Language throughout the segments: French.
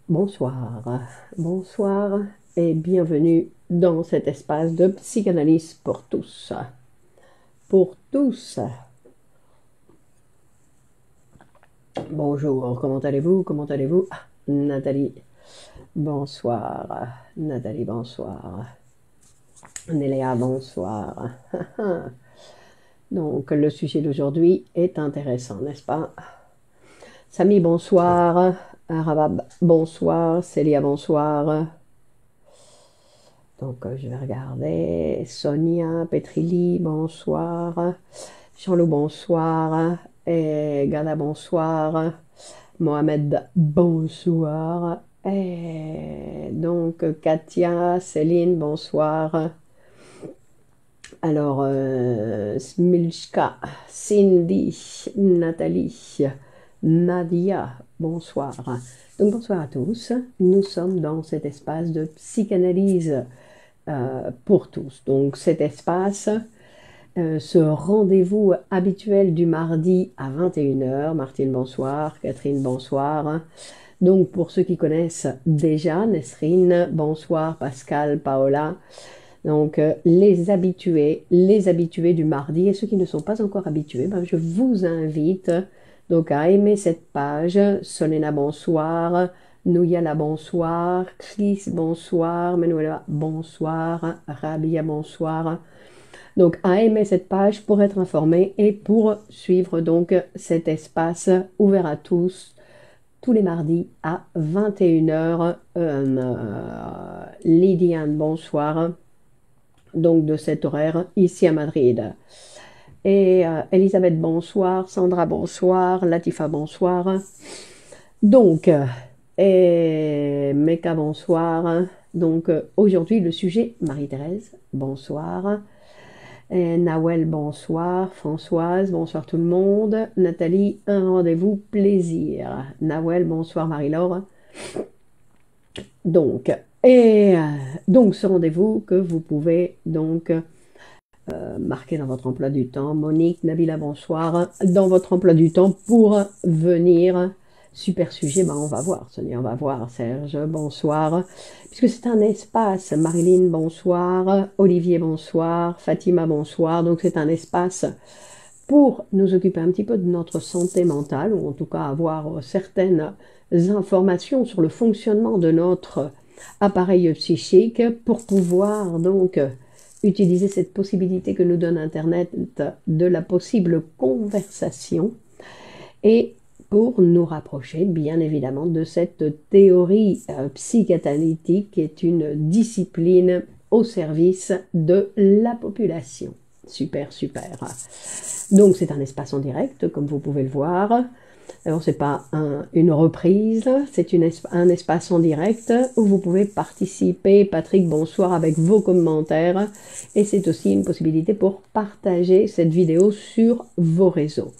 Bonsoir, bonsoir et bienvenue dans cet espace de psychanalyse pour tous. Pour tous. Bonjour, comment allez-vous? Comment allez-vous? Ah, Nathalie, bonsoir. Nathalie, bonsoir. Néléa, bonsoir. Donc, le sujet d'aujourd'hui est intéressant, n'est-ce pas? Samy, bonsoir. Rabab, bonsoir. Célia, bonsoir. Donc, je vais regarder. Sonia, Petrilli, bonsoir. Jean-Loup, bonsoir. Et Gada, bonsoir. Mohamed, bonsoir. Et donc, Katia, Céline, bonsoir. Alors, Smilchka, Cindy, Nathalie, Nadia, bonsoir. Donc, bonsoir à tous. Nous sommes dans cet espace de psychanalyse pour tous. Donc, cet espace, ce rendez-vous habituel du mardi à 21h. Martine, bonsoir. Catherine, bonsoir. Donc, pour ceux qui connaissent déjà, Nesrine, bonsoir. Pascal, Paola. Donc, les habitués du mardi et ceux qui ne sont pas encore habitués, ben, je vous invite donc à aimer cette page. Solena, bonsoir. Nouyala, bonsoir. Chris, bonsoir. Manuela, bonsoir. Rabia, bonsoir. Donc, à aimer cette page pour être informé et pour suivre donc cet espace ouvert à tous les mardis à 21h. Lydiane, bonsoir. Donc, de cet horaire ici à Madrid. Et Elisabeth, bonsoir. Sandra, bonsoir. Latifa, bonsoir. Donc, et Meka, bonsoir. Donc, aujourd'hui, le sujet, Marie-Thérèse, bonsoir. Et Nawel, bonsoir. Françoise, bonsoir tout le monde. Nathalie, un rendez-vous plaisir. Nawel, bonsoir Marie-Laure. Donc, ce rendez-vous que vous pouvez donc marquer dans votre emploi du temps. Monique, Nabila, bonsoir. Dans votre emploi du temps pour venir. Super sujet, ben on va voir, Sonia, on va voir. Serge, bonsoir. Puisque c'est un espace. Marilyn, bonsoir. Olivier, bonsoir. Fatima, bonsoir. Donc c'est un espace pour nous occuper un petit peu de notre santé mentale, ou en tout cas avoir certaines informations sur le fonctionnement de notre appareil psychique pour pouvoir donc utiliser cette possibilité que nous donne Internet de la possible conversation et pour nous rapprocher bien évidemment de cette théorie psychanalytique qui est une discipline au service de la population. Super, super. Donc c'est un espace en direct, comme vous pouvez le voir. Alors c'est pas une reprise, c'est un espace en direct où vous pouvez participer. Patrick, bonsoir, avec vos commentaires. Et c'est aussi une possibilité pour partager cette vidéo sur vos réseaux.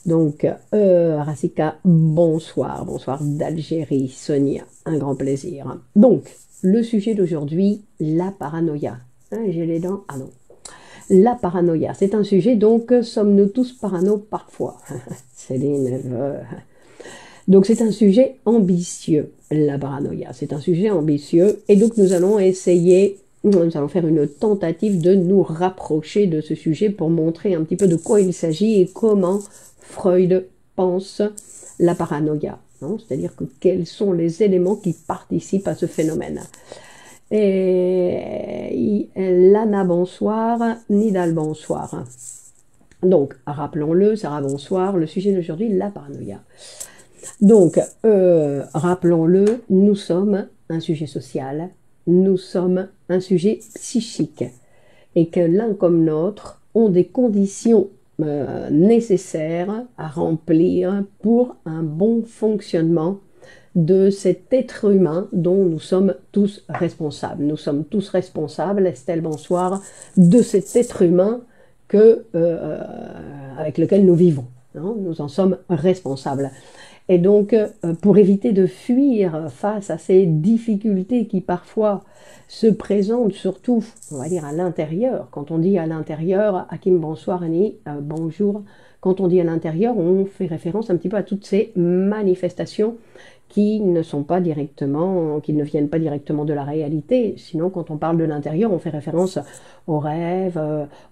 Donc, Rasika, bonsoir. Bonsoir d'Algérie. Sonia, un grand plaisir. Donc, le sujet d'aujourd'hui, la paranoïa. Hein, j'ai les dents? Ah non. La paranoïa, c'est un sujet, donc, sommes-nous tous parano parfois? Céline, elle veut... Donc, c'est un sujet ambitieux, la paranoïa. C'est un sujet ambitieux. Et donc, nous allons faire une tentative de nous rapprocher de ce sujet pour montrer un petit peu de quoi il s'agit et comment Freud pense la paranoïa. C'est-à-dire que quels sont les éléments qui participent à ce phénomène. Et Lana, bonsoir. Nidal, bonsoir. Donc, rappelons-le, Sarah, bonsoir. Le sujet d'aujourd'hui, la paranoïa. Donc, rappelons-le, nous sommes un sujet social, nous sommes un sujet psychique. Et que l'un comme l'autre ont des conditions nécessaires à remplir pour un bon fonctionnement de cet être humain dont nous sommes tous responsables. Nous sommes tous responsables, Estelle, bonsoir, de cet être humain avec lequel nous vivons. Nous en sommes responsables. Et donc, pour éviter de fuir face à ces difficultés qui parfois se présentent, surtout, on va dire, à l'intérieur. Quand on dit à l'intérieur, Hakim, bonsoir, Annie, bonjour. Quand on dit à l'intérieur, on fait référence un petit peu à toutes ces manifestations qui ne sont pas directement, qui ne viennent pas directement de la réalité. Sinon, quand on parle de l'intérieur, on fait référence aux rêves,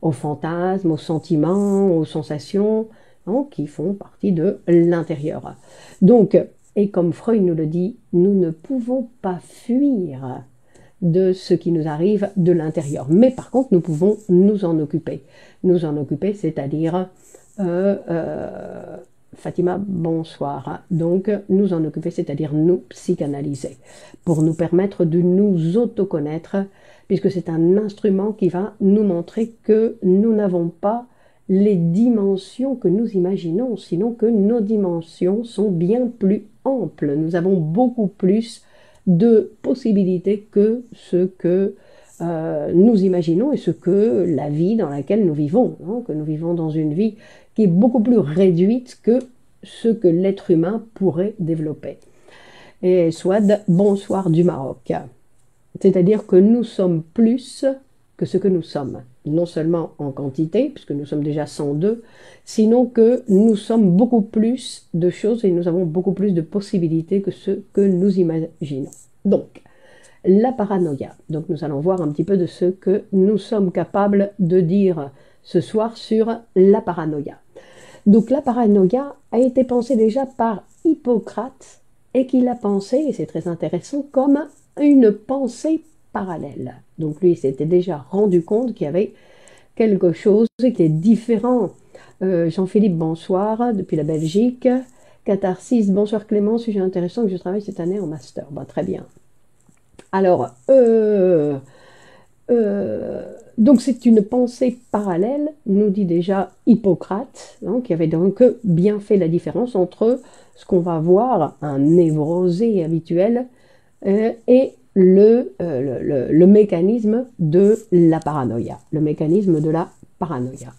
aux fantasmes, aux sentiments, aux sensations, hein, qui font partie de l'intérieur. Donc, et comme Freud nous le dit, nous ne pouvons pas fuir de ce qui nous arrive de l'intérieur. Mais par contre, nous pouvons nous en occuper. Nous en occuper, c'est-à-dire Fatima, bonsoir. Donc, nous en occuper, c'est-à-dire nous psychanalyser, pour nous permettre de nous autoconnaître, puisque c'est un instrument qui va nous montrer que nous n'avons pas les dimensions que nous imaginons, sinon que nos dimensions sont bien plus amples. Nous avons beaucoup plus de possibilités que ce que nous imaginons et ce que la vie dans laquelle nous vivons, hein, que nous vivons dans une vie qui est beaucoup plus réduite que ce que l'être humain pourrait développer. Et Swad, bonsoir du Maroc. C'est-à-dire que nous sommes plus que ce que nous sommes, non seulement en quantité, puisque nous sommes déjà 102, sinon que nous sommes beaucoup plus de choses et nous avons beaucoup plus de possibilités que ce que nous imaginons. Donc, la paranoïa. Donc, nous allons voir un petit peu de ce que nous sommes capables de dire ce soir sur la paranoïa. Donc, la paranoïa a été pensée déjà par Hippocrate et qu'il a pensé, et c'est très intéressant, comme une pensée parallèle. Donc, lui, il s'était déjà rendu compte qu'il y avait quelque chose qui était différent. Jean-Philippe, bonsoir, depuis la Belgique. Catharsis, bonsoir Clément, sujet intéressant que je travaille cette année en master. Bon, très bien. Alors, donc c'est une pensée parallèle, nous dit déjà Hippocrate, hein, qui avait donc bien fait la différence entre ce qu'on va voir, un névrosé habituel, et le mécanisme de la paranoïa. Le mécanisme de la paranoïa.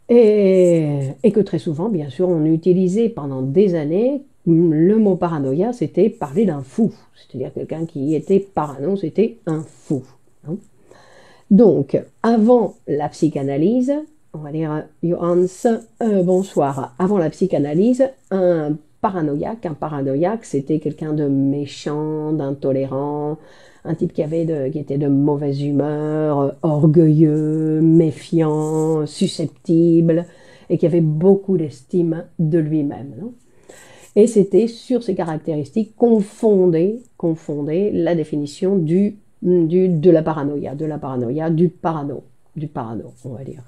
Et que très souvent, bien sûr, on utilisait pendant des années le mot paranoïa, c'était parler d'un fou. C'est-à-dire quelqu'un qui était parano, c'était un fou. Hein. Donc, avant la psychanalyse, on va dire Johannes, bonsoir. Avant la psychanalyse, un paranoïaque, c'était quelqu'un de méchant, d'intolérant, un type qui était de mauvaise humeur, orgueilleux, méfiant, susceptible, et qui avait beaucoup d'estime de lui-même. Non? Et c'était sur ces caractéristiques qu'on fondait la définition de la paranoïa, du parano, on va dire.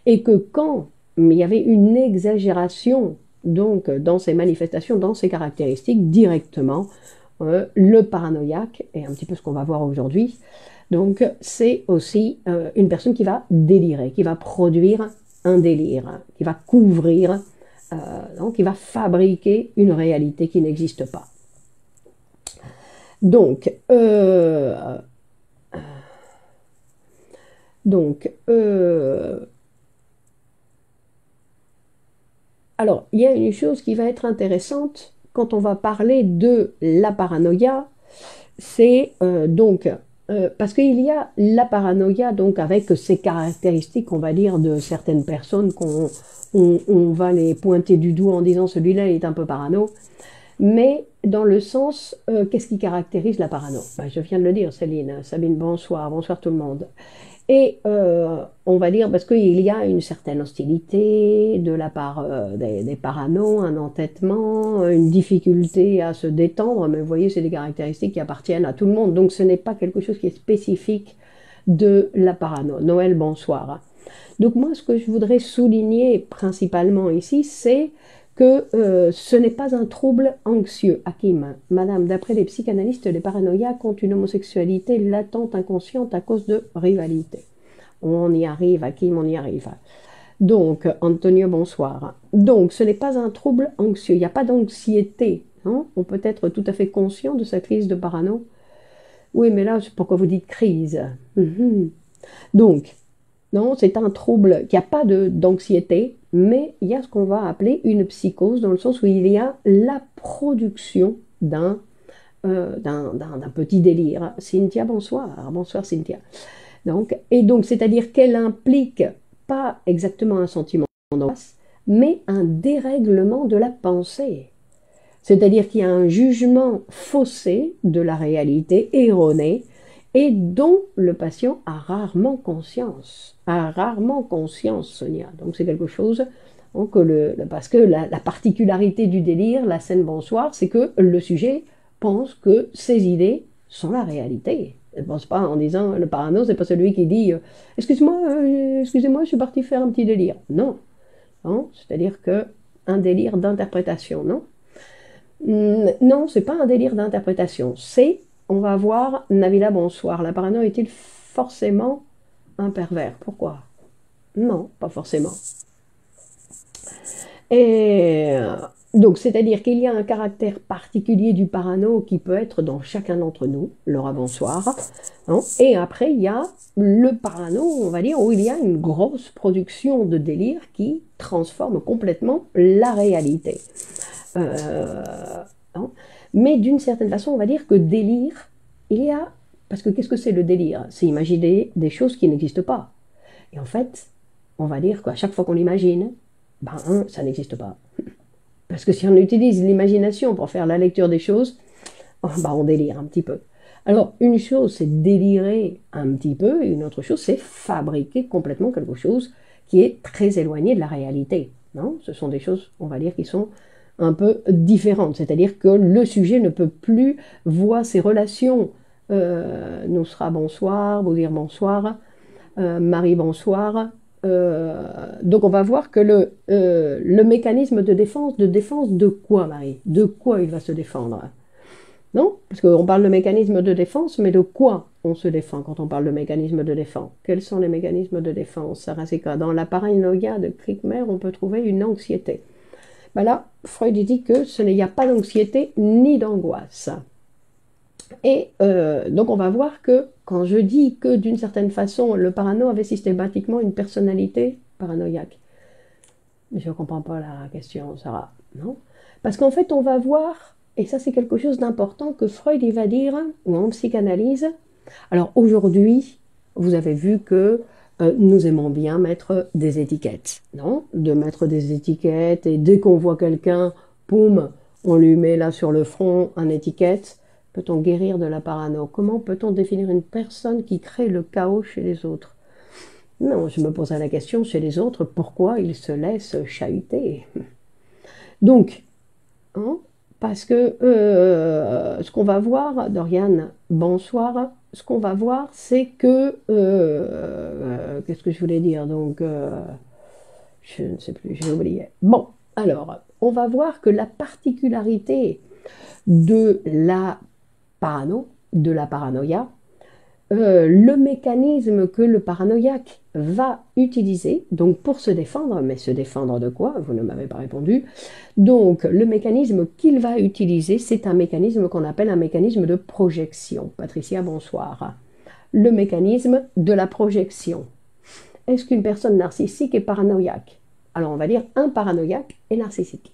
Et que quand il y avait une exagération donc dans ces manifestations, dans ces caractéristiques, directement, le paranoïaque, et un petit peu ce qu'on va voir aujourd'hui, donc c'est aussi une personne qui va délirer, qui va produire un délire, qui va couvrir, donc qui va fabriquer une réalité qui n'existe pas. Donc, alors, il y a une chose qui va être intéressante quand on va parler de la paranoïa, c'est parce qu'il y a la paranoïa donc avec ces caractéristiques, on va dire, de certaines personnes qu'on on va les pointer du doigt en disant celui-là est un peu parano, mais dans le sens, qu'est-ce qui caractérise la parano? Ben, je viens de le dire, Céline. Sabine, bonsoir, bonsoir tout le monde. Et on va dire, parce qu'il y a une certaine hostilité de la part des paranos, un entêtement, une difficulté à se détendre, mais vous voyez, c'est des caractéristiques qui appartiennent à tout le monde, donc ce n'est pas quelque chose qui est spécifique de la parano. Noël, bonsoir. Donc moi, ce que je voudrais souligner principalement ici, c'est que ce n'est pas un trouble anxieux. Hakim, madame, d'après les psychanalystes, les paranoïaques ont une homosexualité latente, inconsciente à cause de rivalité. On y arrive, Hakim, on y arrive. Donc, Antonio, bonsoir. Donc, ce n'est pas un trouble anxieux, il n'y a pas d'anxiété. Hein. On peut être tout à fait conscient de sa crise de parano. Oui, mais là, pourquoi vous dites crise? Donc, non, c'est un trouble, il n'y a pas d'anxiété, mais il y a ce qu'on va appeler une psychose, dans le sens où il y a la production d'un petit délire. Cynthia, bonsoir. Bonsoir, Cynthia. Donc, c'est-à-dire qu'elle implique pas exactement un sentiment d'angoisse, mais un dérèglement de la pensée. C'est-à-dire qu'il y a un jugement faussé de la réalité, erroné, et dont le patient a rarement conscience. A rarement conscience, Sonia. Donc c'est quelque chose parce que la particularité du délire, la scène bonsoir, c'est que le sujet pense que ses idées sont la réalité. Elle ne pense pas en disant, le parano, c'est pas celui qui dit excusez-moi, je suis parti faire un petit délire. Non, non, c'est-à-dire que un délire d'interprétation, non. Non, c'est pas un délire d'interprétation. On va voir, Nabila, bonsoir. La parano est-il forcément un pervers? Pourquoi? Non, pas forcément. Et donc, c'est-à-dire qu'il y a un caractère particulier du parano qui peut être dans chacun d'entre nous, Laura, bonsoir. Non. Et après, il y a le parano, on va dire, où il y a une grosse production de délire qui transforme complètement la réalité. Non. Mais d'une certaine façon, on va dire que délire, parce que qu'est-ce que c'est le délire? C'est imaginer des choses qui n'existent pas. Et en fait, on va dire qu'à chaque fois qu'on l'imagine, ça n'existe pas. Parce que si on utilise l'imagination pour faire la lecture des choses, on délire un petit peu. Alors, une chose, c'est délirer un petit peu, et une autre chose, c'est fabriquer complètement quelque chose qui est très éloigné de la réalité. Non, ce sont des choses, on va dire, qui sont un peu différentes. C'est-à-dire que le sujet ne peut plus voir ses relations. Nous sera bonsoir, vous dire bonsoir, Marie, bonsoir. Donc on va voir que le mécanisme de défense de quoi, Marie? De quoi il va se défendre? Non? Parce qu'on parle de mécanisme de défense, mais de quoi on se défend quand on parle de mécanisme de défense? Quels sont les mécanismes de défense, Sarasika? Dans la paranoïa de Kriegmer, on peut trouver une anxiété. Là, Freud dit que il n'y a pas d'anxiété ni d'angoisse. Et donc on va voir que quand je dis que d'une certaine façon le parano avait systématiquement une personnalité paranoïaque, je ne comprends pas la question, Sarah, non? Parce qu'en fait on va voir, et ça c'est quelque chose d'important que Freud il va dire, ou en psychanalyse. Alors aujourd'hui, vous avez vu que nous aimons bien mettre des étiquettes, non? De mettre des étiquettes, et dès qu'on voit quelqu'un, poum, on lui met là sur le front une étiquette. Peut-on guérir de la parano? Comment peut-on définir une personne qui crée le chaos chez les autres? Non, je me posais la question chez les autres, pourquoi ils se laissent chahuter? Donc, parce que ce qu'on va voir, Dorian, bonsoir, ce qu'on va voir, c'est que... qu'est-ce que je voulais dire? Donc, je ne sais plus, j'ai oublié. Bon, alors, on va voir que la particularité de la paranoïa, le mécanisme que le paranoïaque va utiliser, donc pour se défendre, mais se défendre de quoi? Vous ne m'avez pas répondu. Donc le mécanisme qu'il va utiliser, c'est un mécanisme qu'on appelle un mécanisme de projection. Patricia, bonsoir. Le mécanisme de la projection. Est-ce qu'une personne narcissique est paranoïaque? Alors on va dire un paranoïaque est narcissique.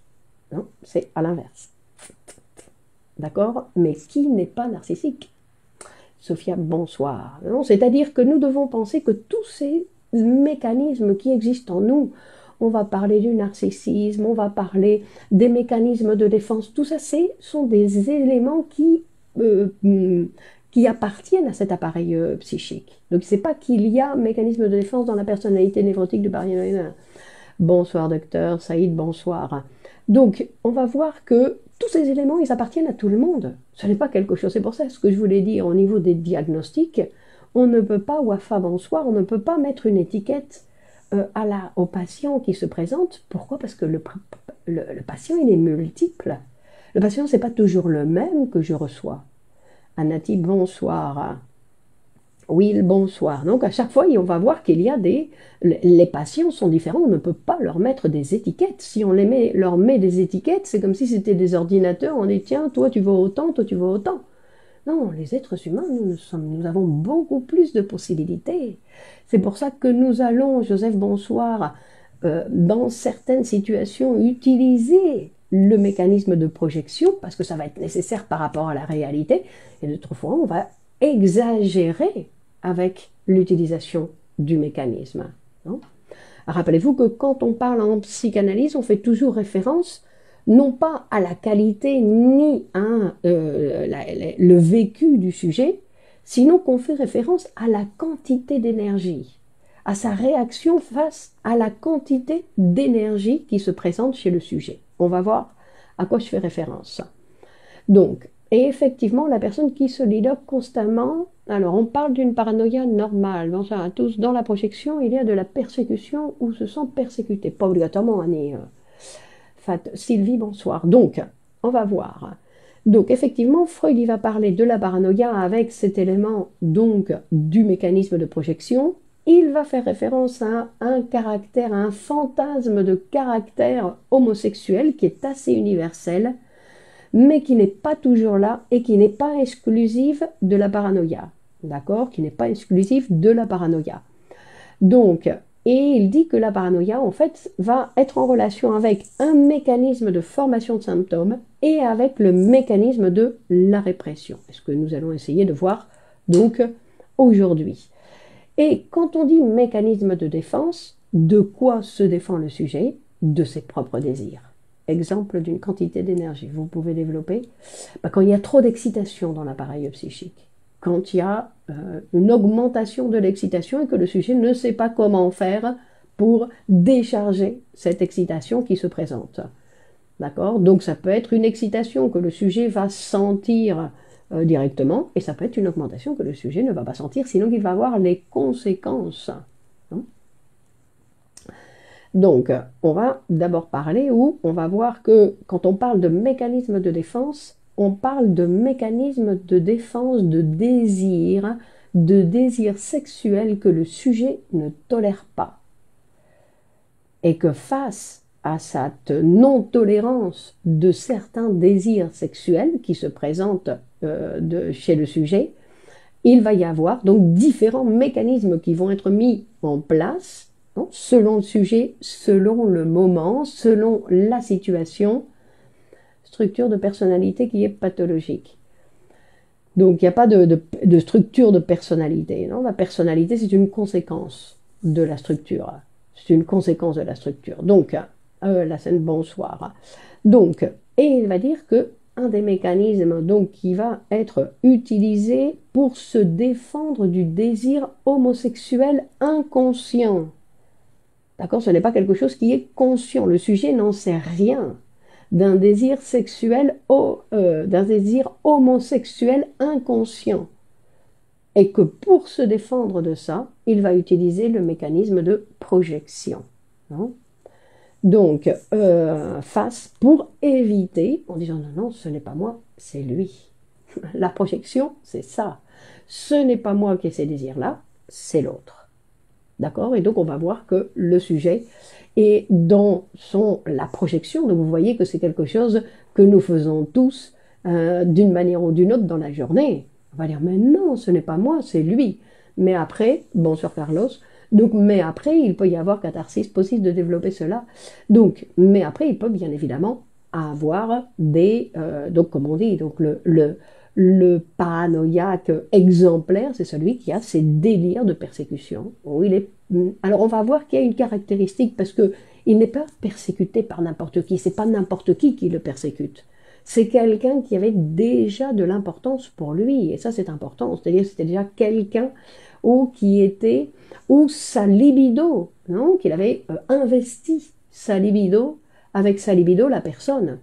Non, c'est à l'inverse. D'accord? Mais qui n'est pas narcissique? Sophia, bonsoir. C'est-à-dire que nous devons penser que tous ces mécanismes qui existent en nous, on va parler du narcissisme, on va parler des mécanismes de défense, tout ça, sont des éléments qui appartiennent à cet appareil psychique. Donc, c'est pas qu'il y a un mécanisme de défense dans la personnalité névrotique du paranoïaque. Bonsoir, docteur. Saïd, bonsoir. Donc, on va voir que tous ces éléments, ils appartiennent à tout le monde. Ce n'est pas quelque chose. C'est pour ça ce que je voulais dire au niveau des diagnostics. On ne peut pas, Wafa, bonsoir, on ne peut pas mettre une étiquette au patient qui se présente. Pourquoi? Parce que le patient, il est multiple. Le patient, c'est pas toujours le même que je reçois. Anati, bonsoir. Oui, bonsoir. Donc à chaque fois, on va voir qu'il y a les patients sont différents, on ne peut pas leur mettre des étiquettes. Si on leur met des étiquettes, c'est comme si c'était des ordinateurs, on dit tiens, toi tu vaux autant, toi tu vaux autant. Non, les êtres humains, nous avons beaucoup plus de possibilités. C'est pour ça que nous allons, Joseph, bonsoir, dans certaines situations, utiliser le mécanisme de projection, parce que ça va être nécessaire par rapport à la réalité, et d'autres fois, on va exagérer avec l'utilisation du mécanisme. Rappelez-vous que quand on parle en psychanalyse, on fait toujours référence non pas à la qualité ni à le vécu du sujet, sinon qu'on fait référence à la quantité d'énergie, à sa réaction face à la quantité d'énergie qui se présente chez le sujet. On va voir à quoi je fais référence. Donc, et effectivement, la personne qui se liloque constamment, alors on parle d'une paranoïa normale, bonjour à tous, dans la projection, il y a de la persécution ou se sent persécuté, pas obligatoirement, Annie. Sylvie, bonsoir. Donc, on va voir. Donc, effectivement, Freud il va parler de la paranoïa avec cet élément donc du mécanisme de projection. Il va faire référence à un caractère, à un fantasme de caractère homosexuel qui est assez universel, mais qui n'est pas toujours là et qui n'est pas exclusive de la paranoïa. D'accord? Qui n'est pas exclusive de la paranoïa. Donc, et il dit que la paranoïa, en fait, va être en relation avec un mécanisme de formation de symptômes et avec le mécanisme de la répression. C'est ce que nous allons essayer de voir donc aujourd'hui. Et quand on dit mécanisme de défense, de quoi se défend le sujet? De ses propres désirs. Exemple d'une quantité d'énergie. Vous pouvez développer quand il y a trop d'excitation dans l'appareil psychique. Quand il y a une augmentation de l'excitation et que le sujet ne sait pas comment faire pour décharger cette excitation qui se présente. D'accord? Donc ça peut être une excitation que le sujet va sentir directement et ça peut être une augmentation que le sujet ne va pas sentir, sinon il va avoir les conséquences. Donc, on va d'abord parler où on va voir que quand on parle de mécanisme de défense, on parle de mécanisme de défense de désir sexuel que le sujet ne tolère pas. Et que face à cette non-tolérance de certains désirs sexuels qui se présentent chez le sujet, il va y avoir donc différents mécanismes qui vont être mis en place selon le sujet, selon le moment, selon la situation, structure de personnalité qui est pathologique. Donc il n'y a pas de structure de personnalité. Non, la personnalité, c'est une conséquence de la structure. C'est une conséquence de la structure. Donc, la scène bonsoir. Donc, et il va dire que un des mécanismes donc, qui va être utilisé pour se défendre du désir homosexuel inconscient. D'accord, ce n'est pas quelque chose qui est conscient. Le sujet n'en sait rien d'un désir sexuel, d'un désir homosexuel inconscient. Et que pour se défendre de ça, il va utiliser le mécanisme de projection. Donc, face pour éviter, en disant non, ce n'est pas moi, c'est lui. La projection, c'est ça. Ce n'est pas moi qui ai ces désirs-là, c'est l'autre. D'accord? Et donc, on va voir que le sujet est dans la projection. Donc, vous voyez que c'est quelque chose que nous faisons tous d'une manière ou d'une autre dans la journée. On va dire, mais non, ce n'est pas moi, c'est lui. Mais après, bonsoir Carlos, donc, mais après, il peut y avoir catharsis possible de développer cela. Donc, mais après, il peut bien évidemment avoir donc comme on dit, donc le paranoïaque exemplaire, c'est celui qui a ses délires de persécution. Où alors on va voir qu'il y a une caractéristique, parce qu'il n'est pas persécuté par n'importe qui, c'est pas n'importe qui le persécute. C'est quelqu'un qui avait déjà de l'importance pour lui, et ça c'est important, c'est-à-dire c'était déjà quelqu'un où sa libido, qu'il avait investi sa libido, avec sa libido la personne,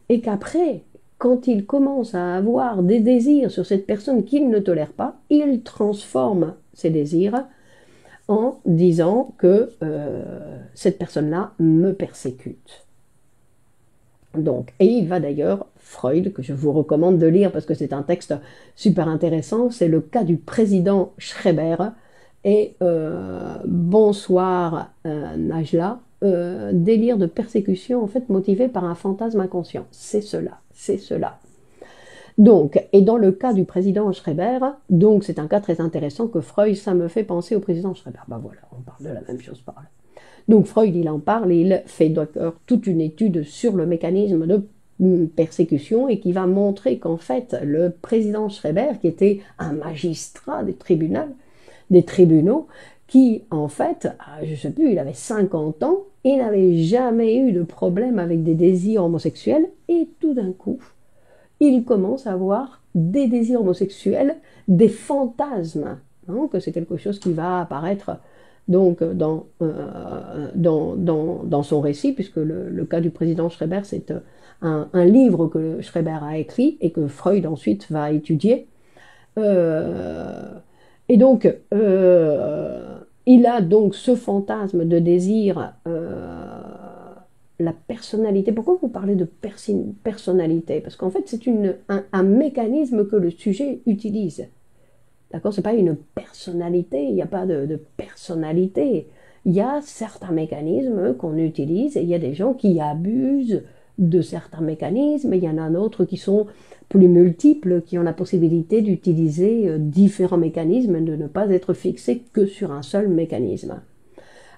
et qu'après, quand il commence à avoir des désirs sur cette personne qu'il ne tolère pas, il transforme ses désirs en disant que cette personne-là me persécute. Donc, et il va d'ailleurs, Freud, que je vous recommande de lire parce que c'est un texte super intéressant, c'est le cas du président Schreiber, et bonsoir Najla, délire de persécution en fait motivé par un fantasme inconscient. C'est cela, c'est cela. Donc, et dans le cas du président Schreiber, donc c'est un cas très intéressant que Freud, ça me fait penser au président Schreiber. Ben voilà, on parle de la même chose par là. Donc Freud, il en parle, il fait d'ailleurs toute une étude sur le mécanisme de persécution et qui va montrer qu'en fait, le président Schreiber, qui était un magistrat des tribunaux, qui en fait, je ne sais plus, il avait 50 ans, et n'avait jamais eu de problème avec des désirs homosexuels, et tout d'un coup, il commence à avoir des désirs homosexuels, des fantasmes, hein, que c'est quelque chose qui va apparaître donc dans son récit, puisque le cas du président Schreiber, c'est un livre que Schreiber a écrit et que Freud ensuite va étudier. Et donc, il a donc ce fantasme de désir, la personnalité. Pourquoi vous parlez de personnalité? Parce qu'en fait, c'est un mécanisme que le sujet utilise. D'accord? Ce n'est pas une personnalité, il n'y a pas de personnalité. Il y a certains mécanismes qu'on utilise et il y a des gens qui abusent de certains mécanismes, et il y en a d'autres qui sont plus multiples, qui ont la possibilité d'utiliser différents mécanismes et de ne pas être fixés que sur un seul mécanisme.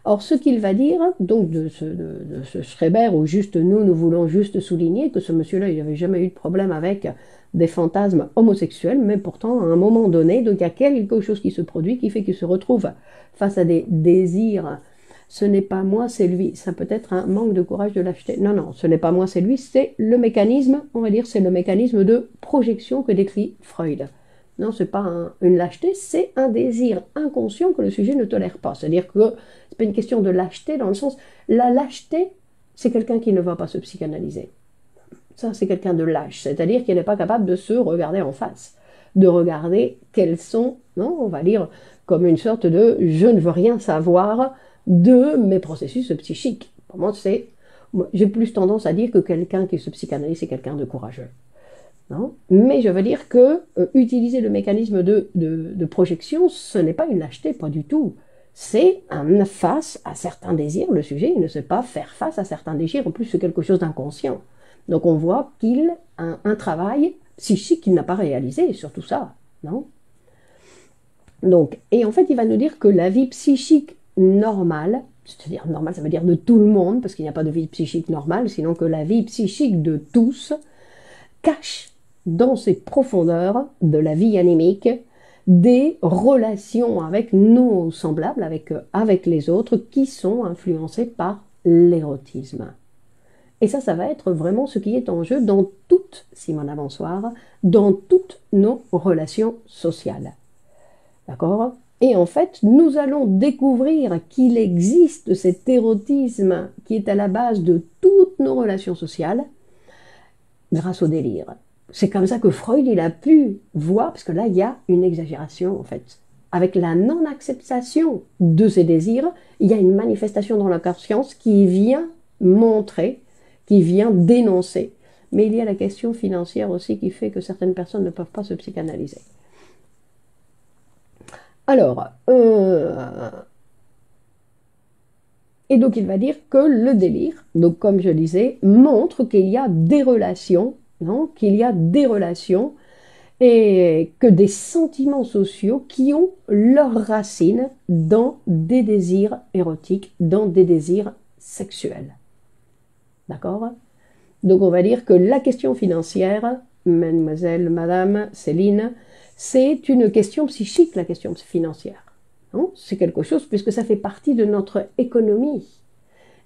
Or, ce qu'il va dire, donc de ce Schreiber, où juste nous voulons juste souligner que ce monsieur-là, il n'avait jamais eu de problème avec des fantasmes homosexuels, mais pourtant, à un moment donné, donc, il y a quelque chose qui se produit, qui fait qu'il se retrouve face à des désirs. Ce n'est pas moi, c'est lui. Ça peut être un manque de courage de l'acheter. Non, non, ce n'est pas moi, c'est lui, c'est le mécanisme, on va dire, c'est le mécanisme de projection que décrit Freud. Non, ce n'est pas une lâcheté, c'est un désir inconscient que le sujet ne tolère pas. C'est-à-dire que ce n'est pas une question de lâcheté dans le sens, la lâcheté, c'est quelqu'un qui ne va pas se psychanalyser. Ça, c'est quelqu'un de lâche, c'est-à-dire qu'il n'est pas capable de se regarder en face, de regarder quels sont, non, on va dire, comme une sorte de « je ne veux rien savoir » de mes processus psychiques. Pour moi, j'ai plus tendance à dire que quelqu'un qui se psychanalyse, c'est quelqu'un de courageux. Non, mais je veux dire que utiliser le mécanisme de projection, ce n'est pas une lâcheté, pas du tout. C'est un face à certains désirs. Le sujet, il ne sait pas faire face à certains désirs. En plus, c'est quelque chose d'inconscient. Donc, on voit qu'il a un travail psychique qu'il n'a pas réalisé, surtout ça. Non? Donc, et en fait, il va nous dire que la vie psychique normale, c'est-à-dire normale, ça veut dire de tout le monde, parce qu'il n'y a pas de vie psychique normale, sinon que la vie psychique de tous cache dans ses profondeurs de la vie anémique des relations avec nos semblables, avec les autres, qui sont influencées par l'érotisme. Et ça va être vraiment ce qui est en jeu dans toutes, Simona Bonsoir, dans toutes nos relations sociales. D'accord? Et en fait, nous allons découvrir qu'il existe cet érotisme qui est à la base de toutes nos relations sociales grâce au délire. C'est comme ça que Freud, il a pu voir, parce que là, il y a une exagération, en fait. Avec la non-acceptation de ces désirs, il y a une manifestation dans la conscience qui vient montrer, qui vient dénoncer. Mais il y a la question financière aussi qui fait que certaines personnes ne peuvent pas se psychanalyser. Alors, et donc il va dire que le délire, donc comme je disais, montre qu'il y a des relations, non, qu'il y a des relations et que des sentiments sociaux qui ont leurs racines dans des désirs érotiques, dans des désirs sexuels. D'accord? Donc on va dire que la question financière, mademoiselle, madame, Céline, c'est une question psychique, la question financière. C'est quelque chose, puisque ça fait partie de notre économie.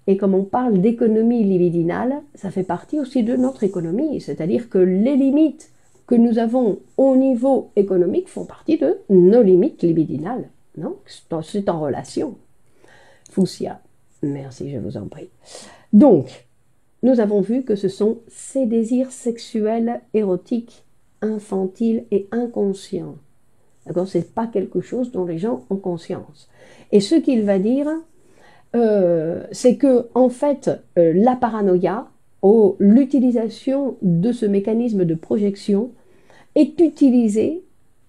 Et comme on parle d'économie libidinale, ça fait partie aussi de notre économie. C'est-à-dire que les limites que nous avons au niveau économique font partie de nos limites libidinales. Non, c'est en relation. Foussia, merci, je vous en prie. Donc, nous avons vu que ce sont ces désirs sexuels, érotiques, infantiles et inconscients. D'accord? Ce n'est pas quelque chose dont les gens ont conscience. Et ce qu'il va dire, c'est que, en fait, la paranoïa, l'utilisation de ce mécanisme de projection, est utilisée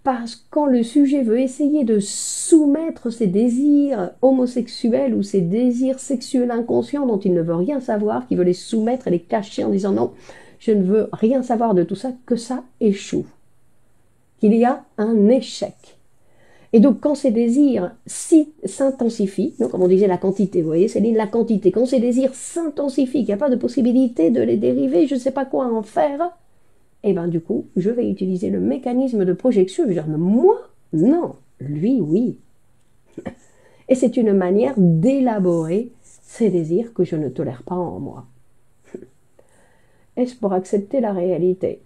parce que quand le sujet veut essayer de soumettre ses désirs homosexuels ou ses désirs sexuels inconscients dont il ne veut rien savoir, qu'il veut les soumettre et les cacher en disant non, je ne veux rien savoir de tout ça, que ça échoue. Qu'il y a un échec. Et donc, quand ces désirs s'intensifient, donc comme on disait la quantité, vous voyez, c'est la quantité, quand ces désirs s'intensifient, qu'il n'y a pas de possibilité de les dériver, je ne sais pas quoi en faire, et bien du coup, je vais utiliser le mécanisme de projection. Je vais dire, moi, non, lui, oui. Et c'est une manière d'élaborer ces désirs que je ne tolère pas en moi. Est-ce pour accepter la réalité?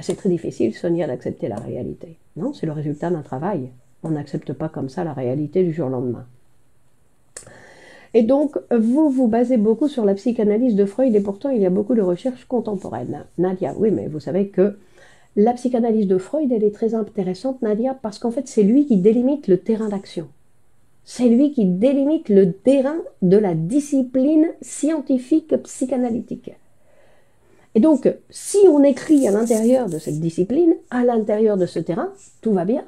C'est très difficile, Sonia, d'accepter la réalité. Non, c'est le résultat d'un travail. On n'accepte pas comme ça la réalité du jour au lendemain. Et donc, vous vous basez beaucoup sur la psychanalyse de Freud, et pourtant il y a beaucoup de recherches contemporaines. Nadia, oui, mais vous savez que la psychanalyse de Freud, elle est très intéressante, Nadia, parce qu'en fait, c'est lui qui délimite le terrain d'action. C'est lui qui délimite le terrain de la discipline scientifique psychanalytique. Et donc, si on écrit à l'intérieur de cette discipline, à l'intérieur de ce terrain, tout va bien.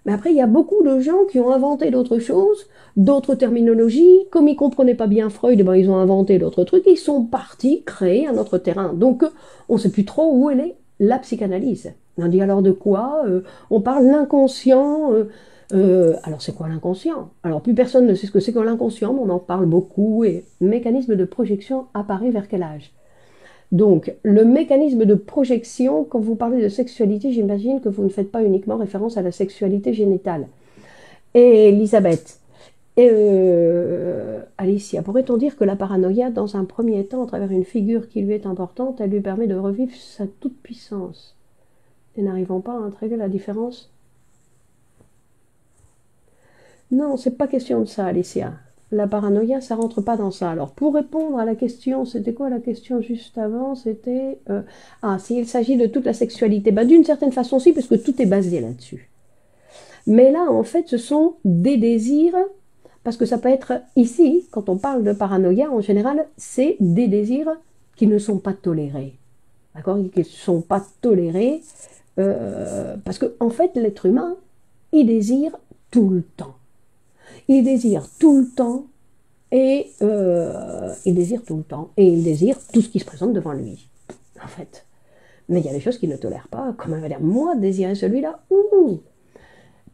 Mais après, il y a beaucoup de gens qui ont inventé d'autres choses, d'autres terminologies. Comme ils ne comprenaient pas bien Freud, ben, ils ont inventé d'autres trucs. Ils sont partis créer un autre terrain. Donc, on ne sait plus trop où elle est, la psychanalyse. On dit alors de quoi? On parle l'inconscient. Alors, c'est quoi l'inconscient? Alors, plus personne ne sait ce que c'est que l'inconscient, mais on en parle beaucoup. Et le mécanisme de projection apparaît vers quel âge? Donc, le mécanisme de projection, quand vous parlez de sexualité, j'imagine que vous ne faites pas uniquement référence à la sexualité génitale. Et Elisabeth, Alicia, pourrait-on dire que la paranoïa, dans un premier temps, à travers une figure qui lui est importante, elle lui permet de revivre sa toute-puissance? Et n'arrivons pas à intégrer la différence? Non, c'est pas question de ça, Alicia. La paranoïa, ça rentre pas dans ça. Alors, pour répondre à la question, c'était quoi la question juste avant? C'était, s'il s'agit de toute la sexualité. Ben, d'une certaine façon, si, parce que tout est basé là-dessus. Mais là, en fait, ce sont des désirs, parce que ça peut être ici, quand on parle de paranoïa, en général, c'est des désirs qui ne sont pas tolérés. D'accord? Qui ne sont pas tolérés, parce que, en fait, l'être humain, il désire tout le temps. Il désire tout le temps et il désire tout le temps et il désire tout ce qui se présente devant lui, en fait. Mais il y a des choses qu'il ne tolère pas, comme elle va dire, moi, désirer celui-là,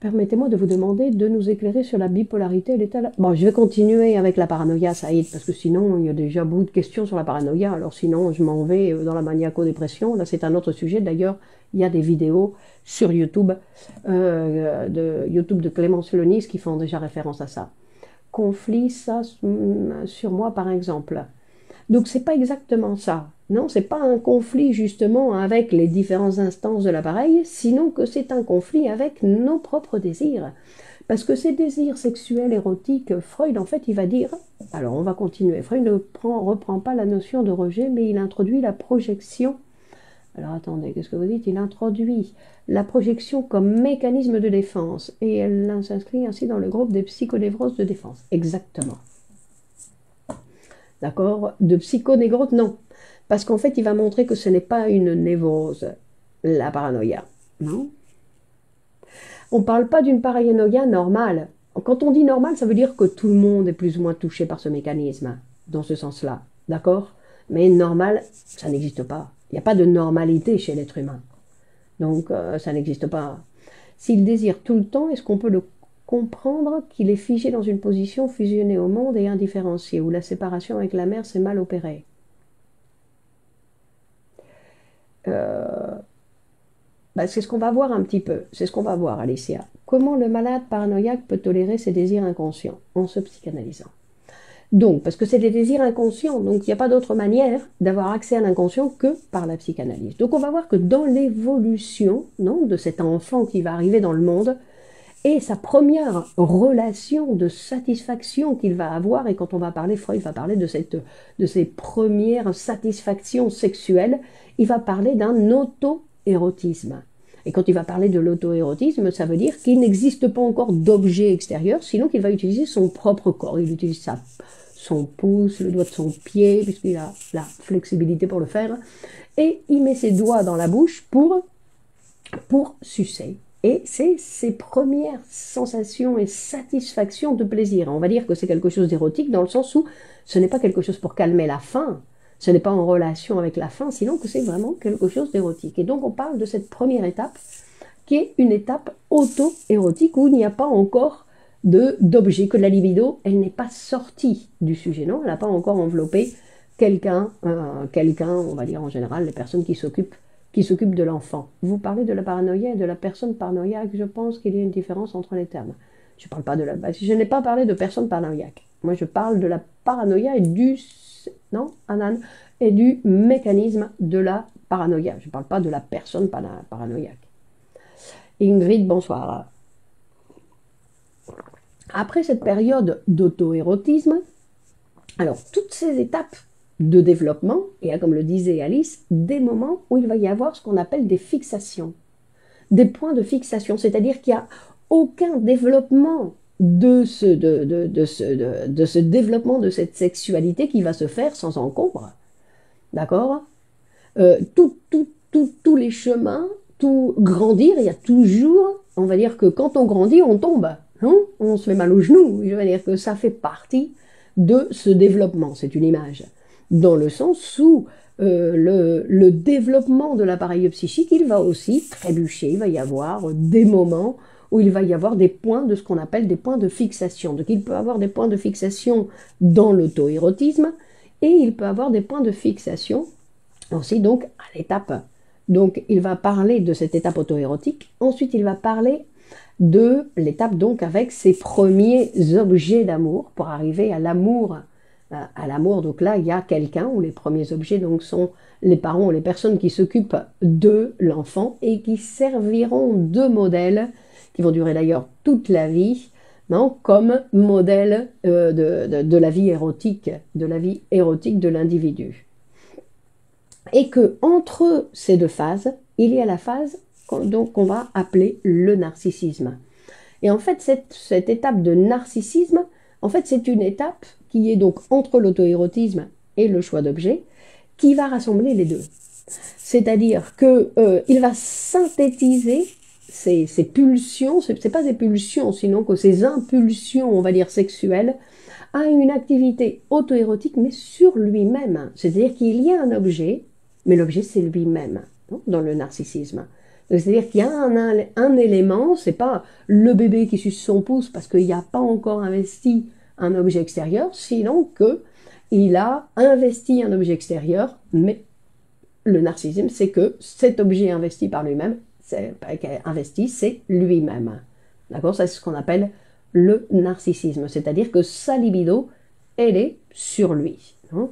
Permettez-moi de vous demander de nous éclairer sur la bipolarité et l'état... Bon, je vais continuer avec la paranoïa, Saïd, parce que sinon, il y a déjà beaucoup de questions sur la paranoïa, alors sinon, je m'en vais dans la maniaco-dépression. Là, c'est un autre sujet. D'ailleurs, il y a des vidéos sur YouTube, de Clémence Lenis qui font déjà référence à ça. Conflit, ça, sur moi, par exemple. Donc, c'est pas exactement ça. Non, c'est pas un conflit justement avec les différentes instances de l'appareil, sinon que c'est un conflit avec nos propres désirs. Parce que ces désirs sexuels, érotiques, Freud, en fait, il va dire... Alors, on va continuer. Freud ne reprend pas la notion de rejet, mais il introduit la projection. Alors, attendez, qu'est-ce que vous dites? Il introduit la projection comme mécanisme de défense. Et elle s'inscrit ainsi dans le groupe des psychonévroses de défense. Exactement. D'accord? De psychonévrose, non. Parce qu'en fait, il va montrer que ce n'est pas une névrose, la paranoïa. Non? On ne parle pas d'une paranoïa normale. Quand on dit normale, ça veut dire que tout le monde est plus ou moins touché par ce mécanisme, dans ce sens-là. D'accord? Mais normal, ça n'existe pas. Il n'y a pas de normalité chez l'être humain. Donc, ça n'existe pas. S'il désire tout le temps, est-ce qu'on peut le comprendre qu'il est figé dans une position fusionnée au monde et indifférenciée, où la séparation avec la mère s'est mal opérée? C'est ce qu'on va voir un petit peu. C'est ce qu'on va voir, Alicia. Comment le malade paranoïaque peut tolérer ses désirs inconscients en se psychanalysant? Donc, parce que c'est des désirs inconscients, donc il n'y a pas d'autre manière d'avoir accès à l'inconscient que par la psychanalyse. Donc on va voir que dans l'évolution de cet enfant qui va arriver dans le monde, et sa première relation de satisfaction qu'il va avoir, et quand on va parler, Freud va parler de ses premières satisfactions sexuelles, il va parler d'un auto-érotisme. Et quand il va parler de l'auto-érotisme, ça veut dire qu'il n'existe pas encore d'objet extérieur, sinon qu'il va utiliser son propre corps. Il utilise son pouce, le doigt de son pied, puisqu'il a la flexibilité pour le faire, et il met ses doigts dans la bouche pour sucer. Et c'est ses premières sensations et satisfactions de plaisir. On va dire que c'est quelque chose d'érotique dans le sens où ce n'est pas quelque chose pour calmer la faim, ce n'est pas en relation avec la faim, sinon que c'est vraiment quelque chose d'érotique. Et donc on parle de cette première étape qui est une étape auto-érotique où il n'y a pas encore d'objet, que la libido, elle n'est pas sortie du sujet, non, elle n'a pas encore enveloppé quelqu'un, on va dire en général, les personnes qui s'occupent de l'enfant. Vous parlez de la paranoïa et de la personne paranoïaque, je pense qu'il y a une différence entre les termes. Je n'ai pas parlé de personne paranoïaque. Moi, je parle de la paranoïa et du mécanisme de la paranoïa. Je ne parle pas de la personne paranoïaque. Ingrid, bonsoir. Après cette période d'auto-érotisme, alors toutes ces étapes de développement, il y a, comme le disait Alice, des moments où il va y avoir ce qu'on appelle des fixations, des points de fixation, c'est-à-dire qu'il n'y a aucun développement de ce développement de cette sexualité qui va se faire sans encombre. D'accord? Tous les chemins, tout grandir, il y a toujours, on va dire que quand on grandit, on tombe. Hein, on se fait mal aux genoux. Je veux dire que ça fait partie de ce développement, c'est une image. Dans le sens où le développement de l'appareil psychique, il va aussi trébucher, il va y avoir des moments où il va y avoir des points de ce qu'on appelle des points de fixation. Donc il peut avoir des points de fixation dans l'auto-érotisme et il peut avoir des points de fixation aussi donc à l'étape. Donc il va parler de cette étape auto-érotique, ensuite il va parler de l'étape donc avec ses premiers objets d'amour pour arriver à l'amour. Donc là, il y a quelqu'un où les premiers objets donc sont les parents ou les personnes qui s'occupent de l'enfant et qui serviront de modèle, qui vont durer d'ailleurs toute la vie, non, comme modèle de la vie érotique, de l'individu. Et que entre ces deux phases, il y a la phase qu'on va appeler le narcissisme. Et en fait, cette étape de narcissisme, en fait, c'est une étape qui est donc entre l'auto-érotisme et le choix d'objet, qui va rassembler les deux. C'est-à-dire qu'il va synthétiser ces pulsions, c'est pas des pulsions, sinon que ces impulsions, on va dire sexuelles, à une activité auto-érotique, mais sur lui-même. C'est-à-dire qu'il y a un objet, mais l'objet c'est lui-même, dans le narcissisme. C'est-à-dire qu'il y a un élément, c'est pas le bébé qui suce son pouce parce qu'il n'y a pas encore investi un objet extérieur, sinon qu'il a investi un objet extérieur, mais le narcissisme, c'est que cet objet investi par lui-même, c'est lui-même. D'accord? Ça, c'est ce qu'on appelle le narcissisme, c'est-à-dire que sa libido, elle est sur lui. Hein?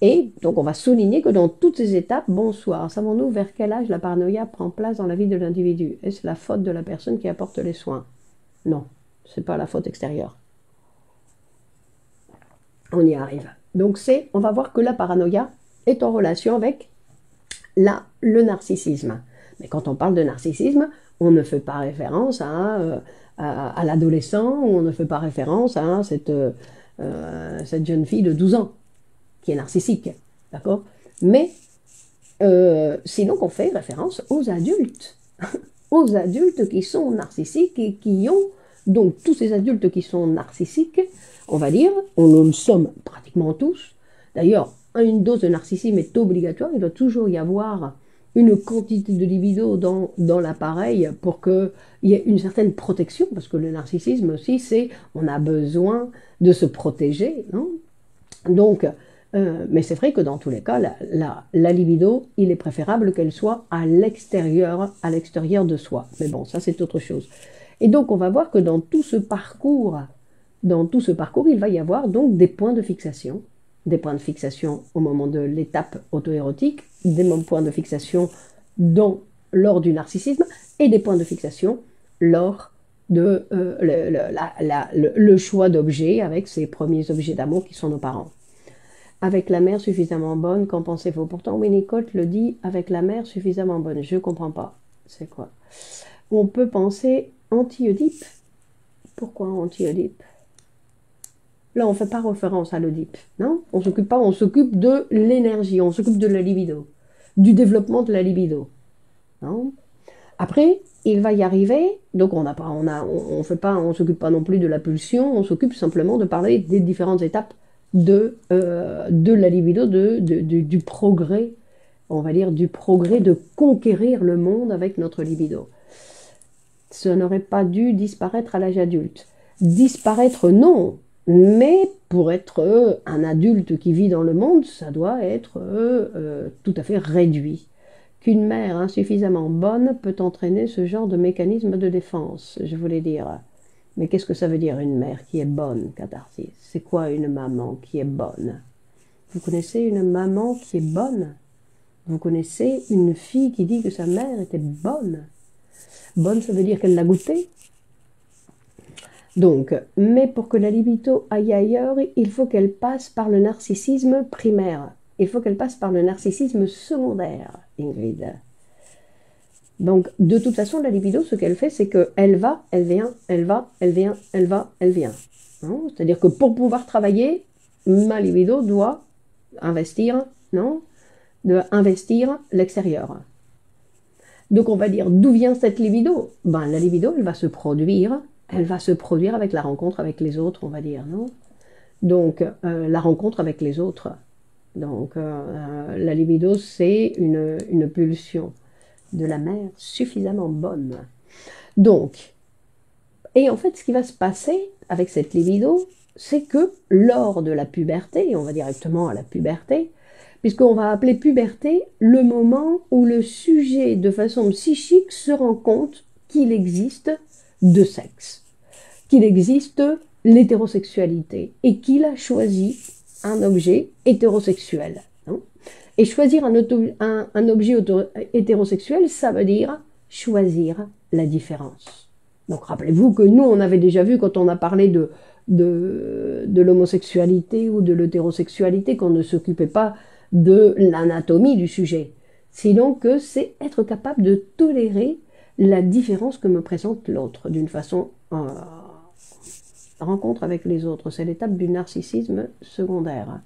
Et donc on va souligner que dans toutes ces étapes, bonsoir, savons-nous vers quel âge la paranoïa prend place dans la vie de l'individu? Est-ce la faute de la personne qui apporte les soins? Non, c'est pas la faute extérieure. On y arrive. Donc on va voir que la paranoïa est en relation avec le narcissisme. Mais quand on parle de narcissisme, on ne fait pas référence à l'adolescent, ou on ne fait pas référence à cette jeune fille de 12 ans qui est narcissique, d'accord? Mais sinon qu'on fait référence aux adultes, aux adultes qui sont narcissiques et qui ont, donc tous ces adultes qui sont narcissiques, on va dire, nous le sommes pratiquement tous. D'ailleurs, une dose de narcissisme est obligatoire, il doit toujours y avoir une quantité de libido dans l'appareil pour qu'il y ait une certaine protection, parce que le narcissisme aussi, on a besoin de se protéger, non? Donc, mais c'est vrai que dans tous les cas, la libido, il est préférable qu'elle soit à l'extérieur de soi. Mais bon, ça c'est autre chose. Et donc on va voir que dans tout ce parcours, il va y avoir donc des points de fixation au moment de l'étape auto-érotique, des points de fixation lors du narcissisme et des points de fixation lors de le choix d'objets avec ces premiers objets d'amour qui sont nos parents. Avec la mère suffisamment bonne, qu'en pensez-vous? Pourtant, Winnicott le dit, avec la mère suffisamment bonne. Je ne comprends pas. C'est quoi? On peut penser anti-Oedipe. Pourquoi anti-Oedipe? Là, on ne fait pas référence à l'Oedipe, non? On s'occupe de l'énergie, on s'occupe de la libido, du développement de la libido. Non? Après, il va y arriver, donc on s'occupe pas non plus de la pulsion, on s'occupe simplement de parler des différentes étapes de la libido, du progrès, on va dire, du progrès de conquérir le monde avec notre libido. Ça n'aurait pas dû disparaître à l'âge adulte. Disparaître, non, mais pour être un adulte qui vit dans le monde, ça doit être tout à fait réduit. Qu'une mère insuffisamment bonne peut entraîner ce genre de mécanisme de défense, je voulais dire. Mais qu'est-ce que ça veut dire une mère qui est bonne, Catharsis? C'est quoi une maman qui est bonne? Vous connaissez une maman qui est bonne? Vous connaissez une fille qui dit que sa mère était bonne? Bonne, ça veut dire qu'elle l'a goûté. Donc, mais pour que la libido aille ailleurs, il faut qu'elle passe par le narcissisme primaire. Il faut qu'elle passe par le narcissisme secondaire, Ingrid. Donc, de toute façon, la libido, ce qu'elle fait, c'est qu'elle va, elle vient, elle va, elle vient, elle va, elle vient. Hein? C'est-à-dire que pour pouvoir travailler, ma libido doit investir, non? De investir l'extérieur. Donc, on va dire, d'où vient cette libido? Ben, la libido, elle va se produire avec la rencontre avec les autres, on va dire, non? Donc, la rencontre avec les autres. Donc, la libido, c'est une pulsion de la mère suffisamment bonne. Donc, et en fait, ce qui va se passer avec cette libido, c'est que lors de la puberté, et on va directement à la puberté, puisqu'on va appeler puberté le moment où le sujet, de façon psychique, se rend compte qu'il existe deux sexes, qu'il existe l'hétérosexualité, et qu'il a choisi un objet hétérosexuel. Non? Et choisir un objet hétérosexuel, ça veut dire choisir la différence. Donc rappelez-vous que nous, on avait déjà vu quand on a parlé de l'homosexualité ou de l'hétérosexualité qu'on ne s'occupait pas de l'anatomie du sujet. Sinon que c'est être capable de tolérer la différence que me présente l'autre d'une façon rencontre avec les autres. C'est l'étape du narcissisme secondaire.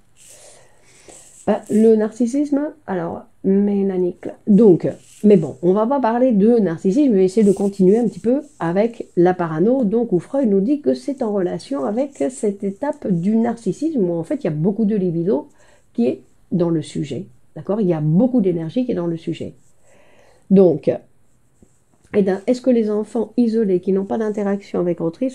Le narcissisme, alors, Mélanique. Donc, mais bon, on va pas parler de narcissisme, je vais essayer de continuer un petit peu avec la parano, donc où Freud nous dit que c'est en relation avec cette étape du narcissisme, où en fait il y a beaucoup de libido qui est dans le sujet. D'accord? Il y a beaucoup d'énergie qui est dans le sujet. Donc, est-ce que les enfants isolés qui n'ont pas d'interaction avec autrui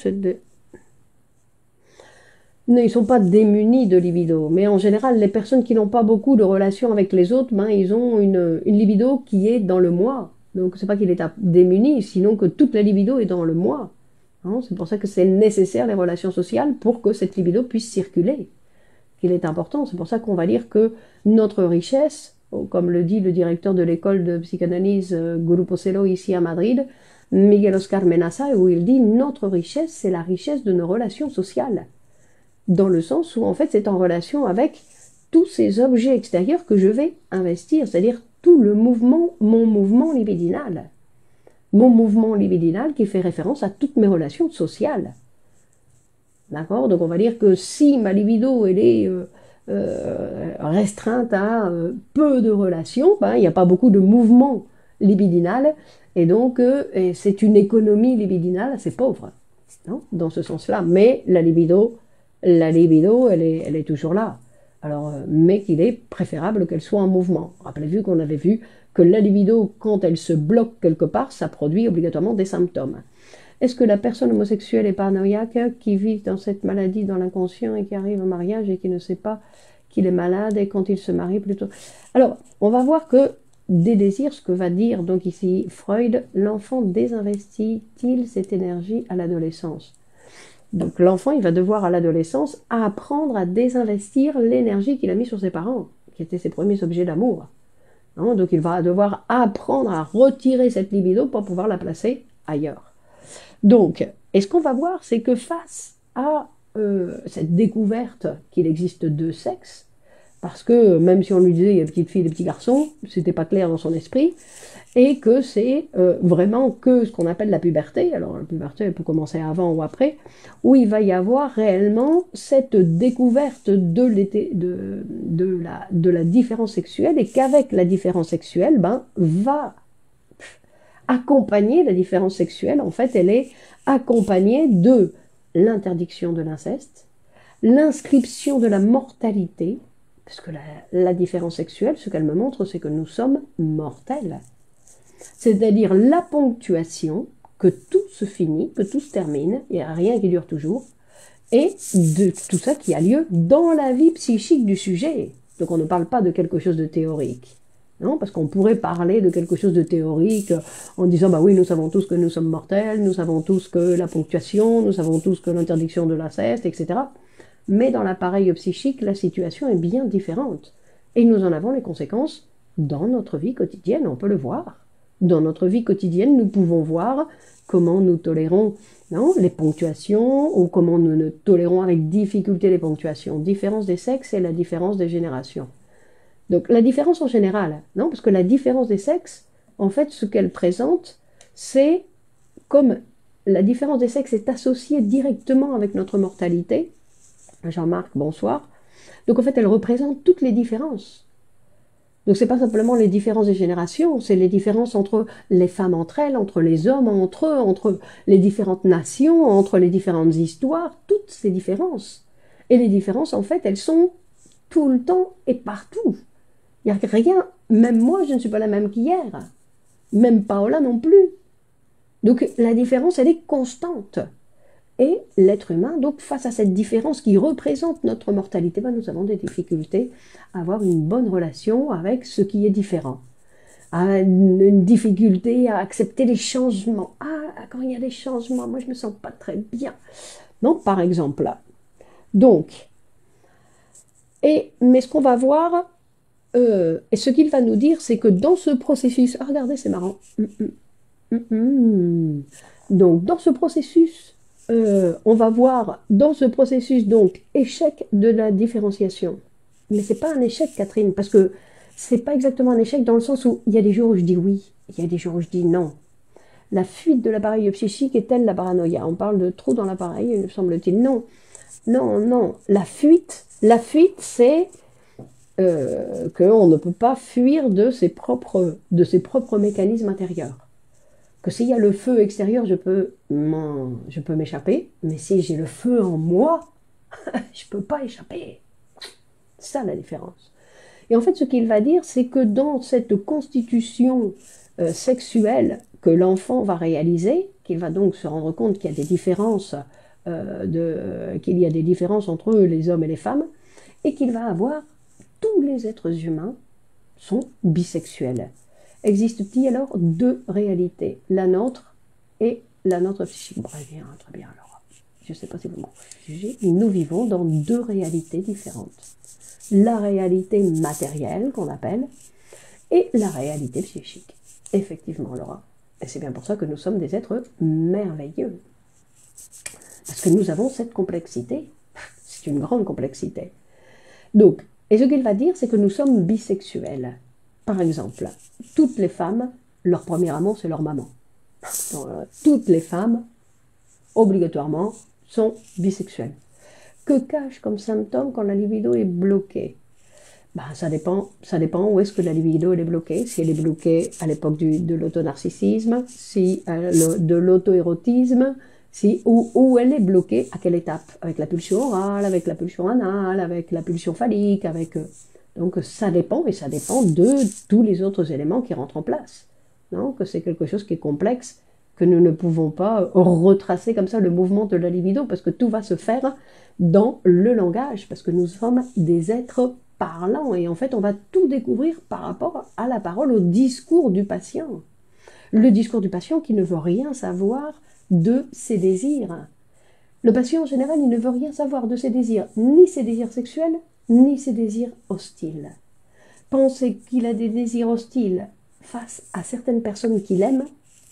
non, ils ne sont pas démunis de libido, mais en général, les personnes qui n'ont pas beaucoup de relations avec les autres, ben, ils ont une libido qui est dans le moi. Donc, c'est pas qu'il est démuni, sinon que toute la libido est dans le moi. Hein, c'est pour ça que c'est nécessaire les relations sociales pour que cette libido puisse circuler, qu'il est important. C'est pour ça qu'on va dire que notre richesse, comme le dit le directeur de l'école de psychanalyse Grupo Celo ici à Madrid, Miguel Oscar Menasa, où il dit notre richesse, c'est la richesse de nos relations sociales. Dans le sens où en fait c'est en relation avec tous ces objets extérieurs que je vais investir, c'est-à-dire tout le mouvement, mon mouvement libidinal. Mon mouvement libidinal qui fait référence à toutes mes relations sociales. D'accord? Donc on va dire que si ma libido elle est restreinte à peu de relations, ben, il n'y a pas beaucoup de mouvement libidinal, et donc c'est une économie libidinale assez pauvre, non? Dans ce sens-là. Mais la libido, elle est toujours là. Alors, mais qu'il est préférable qu'elle soit en mouvement. Rappelez-vous qu'on avait vu que la libido, quand elle se bloque quelque part, ça produit obligatoirement des symptômes. Est-ce que la personne homosexuelle est paranoïaque, qui vit dans cette maladie dans l'inconscient et qui arrive au mariage et qui ne sait pas qu'il est malade et quand il se marie plutôt... Alors, on va voir que des désirs, ce que va dire donc ici Freud, l'enfant désinvestit-il cette énergie à l'adolescence? Donc l'enfant, il va devoir à l'adolescence apprendre à désinvestir l'énergie qu'il a mis sur ses parents, qui étaient ses premiers objets d'amour. Hein, donc il va devoir apprendre à retirer cette libido pour pouvoir la placer ailleurs. Donc, et ce qu'on va voir, c'est que face à cette découverte qu'il existe deux sexes, parce que même si on lui disait il y a des petites filles et des petits garçons, c'était pas clair dans son esprit, et que c'est vraiment que ce qu'on appelle la puberté, alors la puberté elle peut commencer avant ou après, où il va y avoir réellement cette découverte de la différence sexuelle, et qu'avec la différence sexuelle, ben, va accompagner la différence sexuelle, en fait elle est accompagnée de l'interdiction de l'inceste, l'inscription de la mortalité, parce que la différence sexuelle, ce qu'elle me montre, c'est que nous sommes mortels. C'est-à-dire la ponctuation que tout se finit, que tout se termine, il n'y a rien qui dure toujours, et de tout ça qui a lieu dans la vie psychique du sujet. Donc on ne parle pas de quelque chose de théorique. Non, parce qu'on pourrait parler de quelque chose de théorique en disant, bah oui, nous savons tous que nous sommes mortels, nous savons tous que la ponctuation, nous savons tous que l'interdiction de l'inceste, etc. Mais dans l'appareil psychique, la situation est bien différente. Et nous en avons les conséquences dans notre vie quotidienne, on peut le voir. Dans notre vie quotidienne, nous pouvons voir comment nous tolérons les ponctuations, ou comment nous ne tolérons avec difficulté les ponctuations. Différence des sexes et la différence des générations. Donc la différence en général, parce que la différence des sexes, en fait, ce qu'elle présente, c'est comme la différence des sexes est associée directement avec notre mortalité. Jean-Marc, bonsoir. Donc en fait, elle représente toutes les différences. Donc c'est pas simplement les différences des générations, c'est les différences entre les femmes entre elles, entre les hommes entre eux, entre les différentes nations, entre les différentes histoires, toutes ces différences. Et les différences, en fait, elles sont tout le temps et partout. Il n'y a rien, même moi, je ne suis pas la même qu'hier. Même Paola non plus. Donc la différence, elle est constante. Et l'être humain, donc face à cette différence qui représente notre mortalité, nous avons des difficultés à avoir une bonne relation avec ce qui est différent. Une difficulté à accepter les changements. Quand il y a des changements, moi je ne me sens pas très bien. Donc par exemple là. Donc, mais ce qu'on va voir, et ce qu'il va nous dire, c'est que dans ce processus, regardez, c'est marrant. Donc, dans ce processus, on va voir, dans ce processus, donc, échec de la différenciation. Mais c'est pas un échec, Catherine, parce que c'est pas exactement un échec dans le sens où il y a des jours où je dis oui, il y a des jours où je dis non. La fuite de l'appareil psychique est-elle la paranoïa? On parle de trou dans l'appareil, il me semble-t-il. Non, non, non. La fuite, c'est qu'on ne peut pas fuir de ses propres mécanismes intérieurs. Que s'il y a le feu extérieur, je peux m'échapper, mais si j'ai le feu en moi, je ne peux pas échapper. C'est ça la différence. Et en fait, ce qu'il va dire, c'est que dans cette constitution sexuelle que l'enfant va réaliser, qu'il va donc se rendre compte qu'il y a des différences, qu'il y a des différences entre les hommes et les femmes, et qu'il va avoir tous les êtres humains sont bisexuels. Existe-t-il alors deux réalités, la nôtre et la nôtre psychique? Très bien, alors, je ne sais pas si vous m'en jugez, nous vivons dans deux réalités différentes. La réalité matérielle, qu'on appelle, et la réalité psychique. Effectivement, Laura. Et c'est bien pour ça que nous sommes des êtres merveilleux. Parce que nous avons cette complexité. C'est une grande complexité. Donc, et ce qu'il va dire, c'est que nous sommes bisexuels. Par exemple, toutes les femmes, leur premier amour, c'est leur maman. Donc, toutes les femmes, obligatoirement, sont bisexuelles. Que cache comme symptôme quand la libido est bloquée? Ça dépend où est-ce que la libido elle est bloquée. Si elle est bloquée à l'époque de l'autonarcissisme, si de l'auto-érotisme, où elle est bloquée, à quelle étape? Avec la pulsion orale, avec la pulsion anale, avec la pulsion phallique, donc ça dépend, et ça dépend de tous les autres éléments qui rentrent en place. Donc c'est quelque chose qui est complexe, que nous ne pouvons pas retracer comme ça le mouvement de la libido, parce que tout va se faire dans le langage, parce que nous sommes des êtres parlants, et en fait on va tout découvrir par rapport à la parole, au discours du patient. Le discours du patient qui ne veut rien savoir de ses désirs. Le patient en général, il ne veut rien savoir de ses désirs, ni ses désirs sexuels, ni ses désirs hostiles. Penser qu'il a des désirs hostiles face à certaines personnes qu'il aime,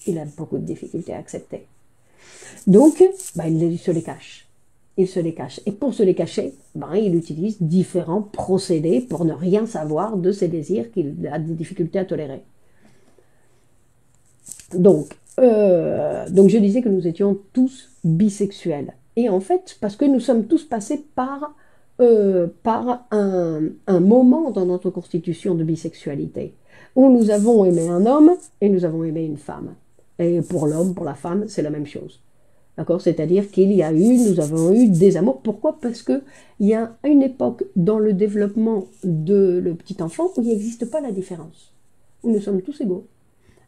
il a beaucoup de difficultés à accepter. Donc, il se les cache. Il se les cache. Et pour se les cacher, il utilise différents procédés pour ne rien savoir de ses désirs qu'il a des difficultés à tolérer. Donc je disais que nous étions tous bisexuels. Et en fait, parce que nous sommes tous passés par un moment dans notre constitution de bisexualité, où nous avons aimé un homme et nous avons aimé une femme. Et pour l'homme, pour la femme, c'est la même chose. D'accord? C'est-à-dire nous avons eu des amours. Pourquoi? Parce qu'il y a une époque dans le développement de le petit enfant où il n'existe pas la différence, où nous sommes tous égaux.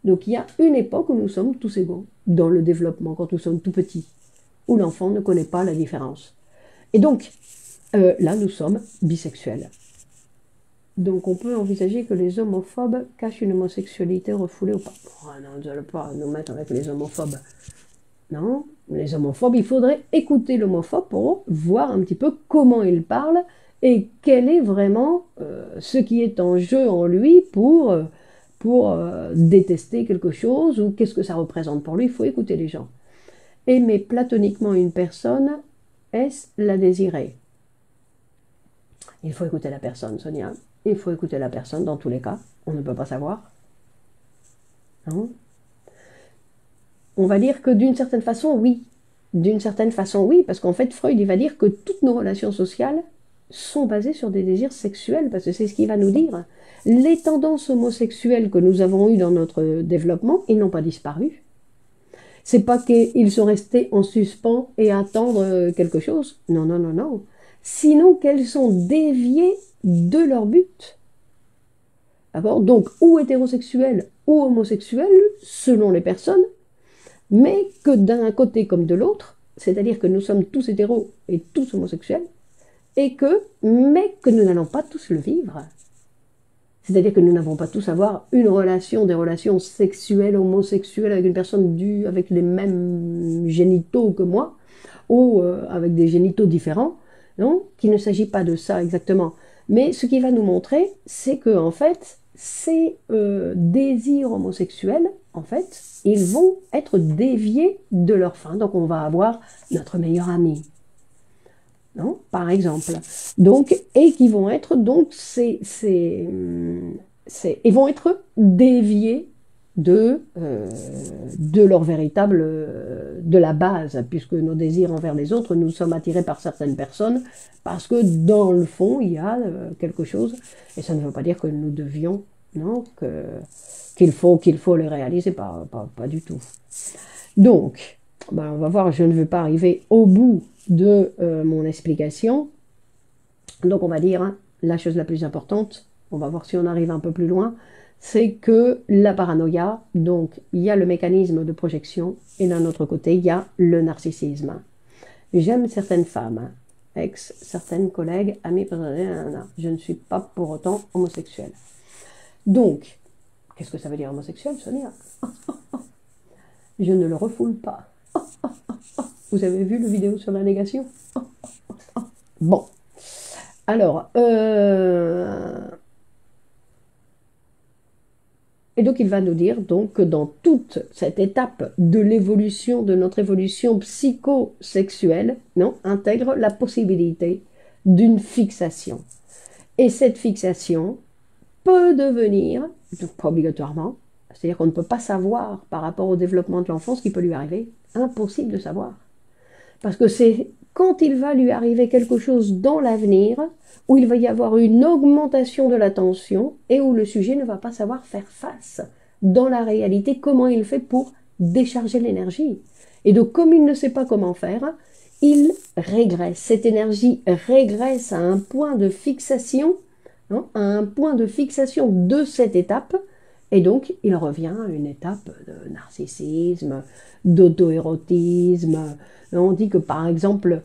Donc il y a une époque où nous sommes tous égaux, dans le développement, quand nous sommes tout petits, où l'enfant ne connaît pas la différence. Et donc, là, nous sommes bisexuels. Donc on peut envisager que les homophobes cachent une homosexualité refoulée ou pas. Oh non, vous n'allez pas nous mettre avec les homophobes. Non, les homophobes, il faudrait écouter l'homophobe pour voir un petit peu comment il parle et quel est vraiment ce qui est en jeu en lui pour détester quelque chose ou qu'est-ce que ça représente pour lui. Il faut écouter les gens. Aimer platoniquement une personne, est-ce la désirer? Il faut écouter la personne, Sonia. Il faut écouter la personne dans tous les cas. On ne peut pas savoir. Non. On va dire que d'une certaine façon, oui. D'une certaine façon, oui, parce qu'en fait, Freud, il va dire que toutes nos relations sociales sont basées sur des désirs sexuels, parce que c'est ce qu'il va nous dire. Les tendances homosexuelles que nous avons eues dans notre développement, ils n'ont pas disparu. C'est pas qu'ils sont restés en suspens et attendre quelque chose. Non, non, non, non. Sinon qu'elles sont déviées de leur but. D'accord? Donc, ou hétérosexuels ou homosexuels, selon les personnes, mais que d'un côté comme de l'autre, c'est-à-dire que nous sommes tous hétéros et tous homosexuels, mais que nous n'allons pas tous le vivre. C'est-à-dire que nous n'avons pas tous avoir des relations sexuelles, homosexuelles avec une personne avec les mêmes génitaux que moi, ou avec des génitaux différents, non? Qu'il ne s'agit pas de ça exactement. Mais ce qui va nous montrer, c'est que en fait, ces désirs homosexuels, en fait, ils vont être déviés de leur fin. Donc on va avoir notre meilleur ami, non, par exemple. Donc, et qui vont être donc ils vont être déviés de leur véritable, de la base, puisque nos désirs envers les autres, nous sommes attirés par certaines personnes, parce que dans le fond, il y a quelque chose, et ça ne veut pas dire que nous devions, non, qu'il faut les réaliser, pas du tout. Donc, ben, on va voir, je ne veux pas arriver au bout de mon explication. Donc on va dire, hein, la chose la plus importante, on va voir si on arrive un peu plus loin, c'est que la paranoïa, donc il y a le mécanisme de projection, et d'un autre côté, il y a le narcissisme. J'aime certaines femmes, certaines collègues, amis, je ne suis pas pour autant homosexuelle. Donc, qu'est-ce que ça veut dire homosexuel, Sonia? Je ne le refoule pas. Vous avez vu le vidéo sur la négation? Bon. Alors, et donc il va nous dire donc, que dans toute cette étape de l'évolution, de notre évolution psychosexuelle, non, intègre la possibilité d'une fixation. Et cette fixation peut devenir, donc pas obligatoirement, c'est-à-dire qu'on ne peut pas savoir par rapport au développement de l'enfant ce qui peut lui arriver, impossible de savoir. Parce que c'est quand il va lui arriver quelque chose dans l'avenir, où il va y avoir une augmentation de la tension et où le sujet ne va pas savoir faire face dans la réalité, comment il fait pour décharger l'énergie. Et donc, comme il ne sait pas comment faire, il régresse. Cette énergie régresse à un point de fixation, hein, à un point de fixation de cette étape, et donc il revient à une étape de narcissisme, d'auto-érotisme. On dit que par exemple,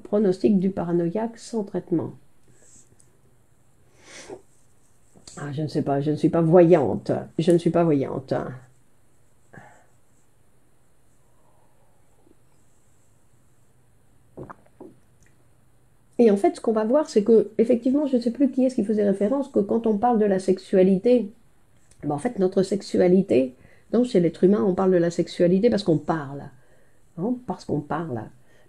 pronostic du paranoïaque sans traitement. Ah, je ne sais pas, je ne suis pas voyante. Je ne suis pas voyante. Et en fait, ce qu'on va voir, c'est que, effectivement, je ne sais plus qui est-ce qui faisait référence, que quand on parle de la sexualité, ben en fait, notre sexualité, donc chez l'être humain, on parle de la sexualité parce qu'on parle. Non, parce qu'on parle.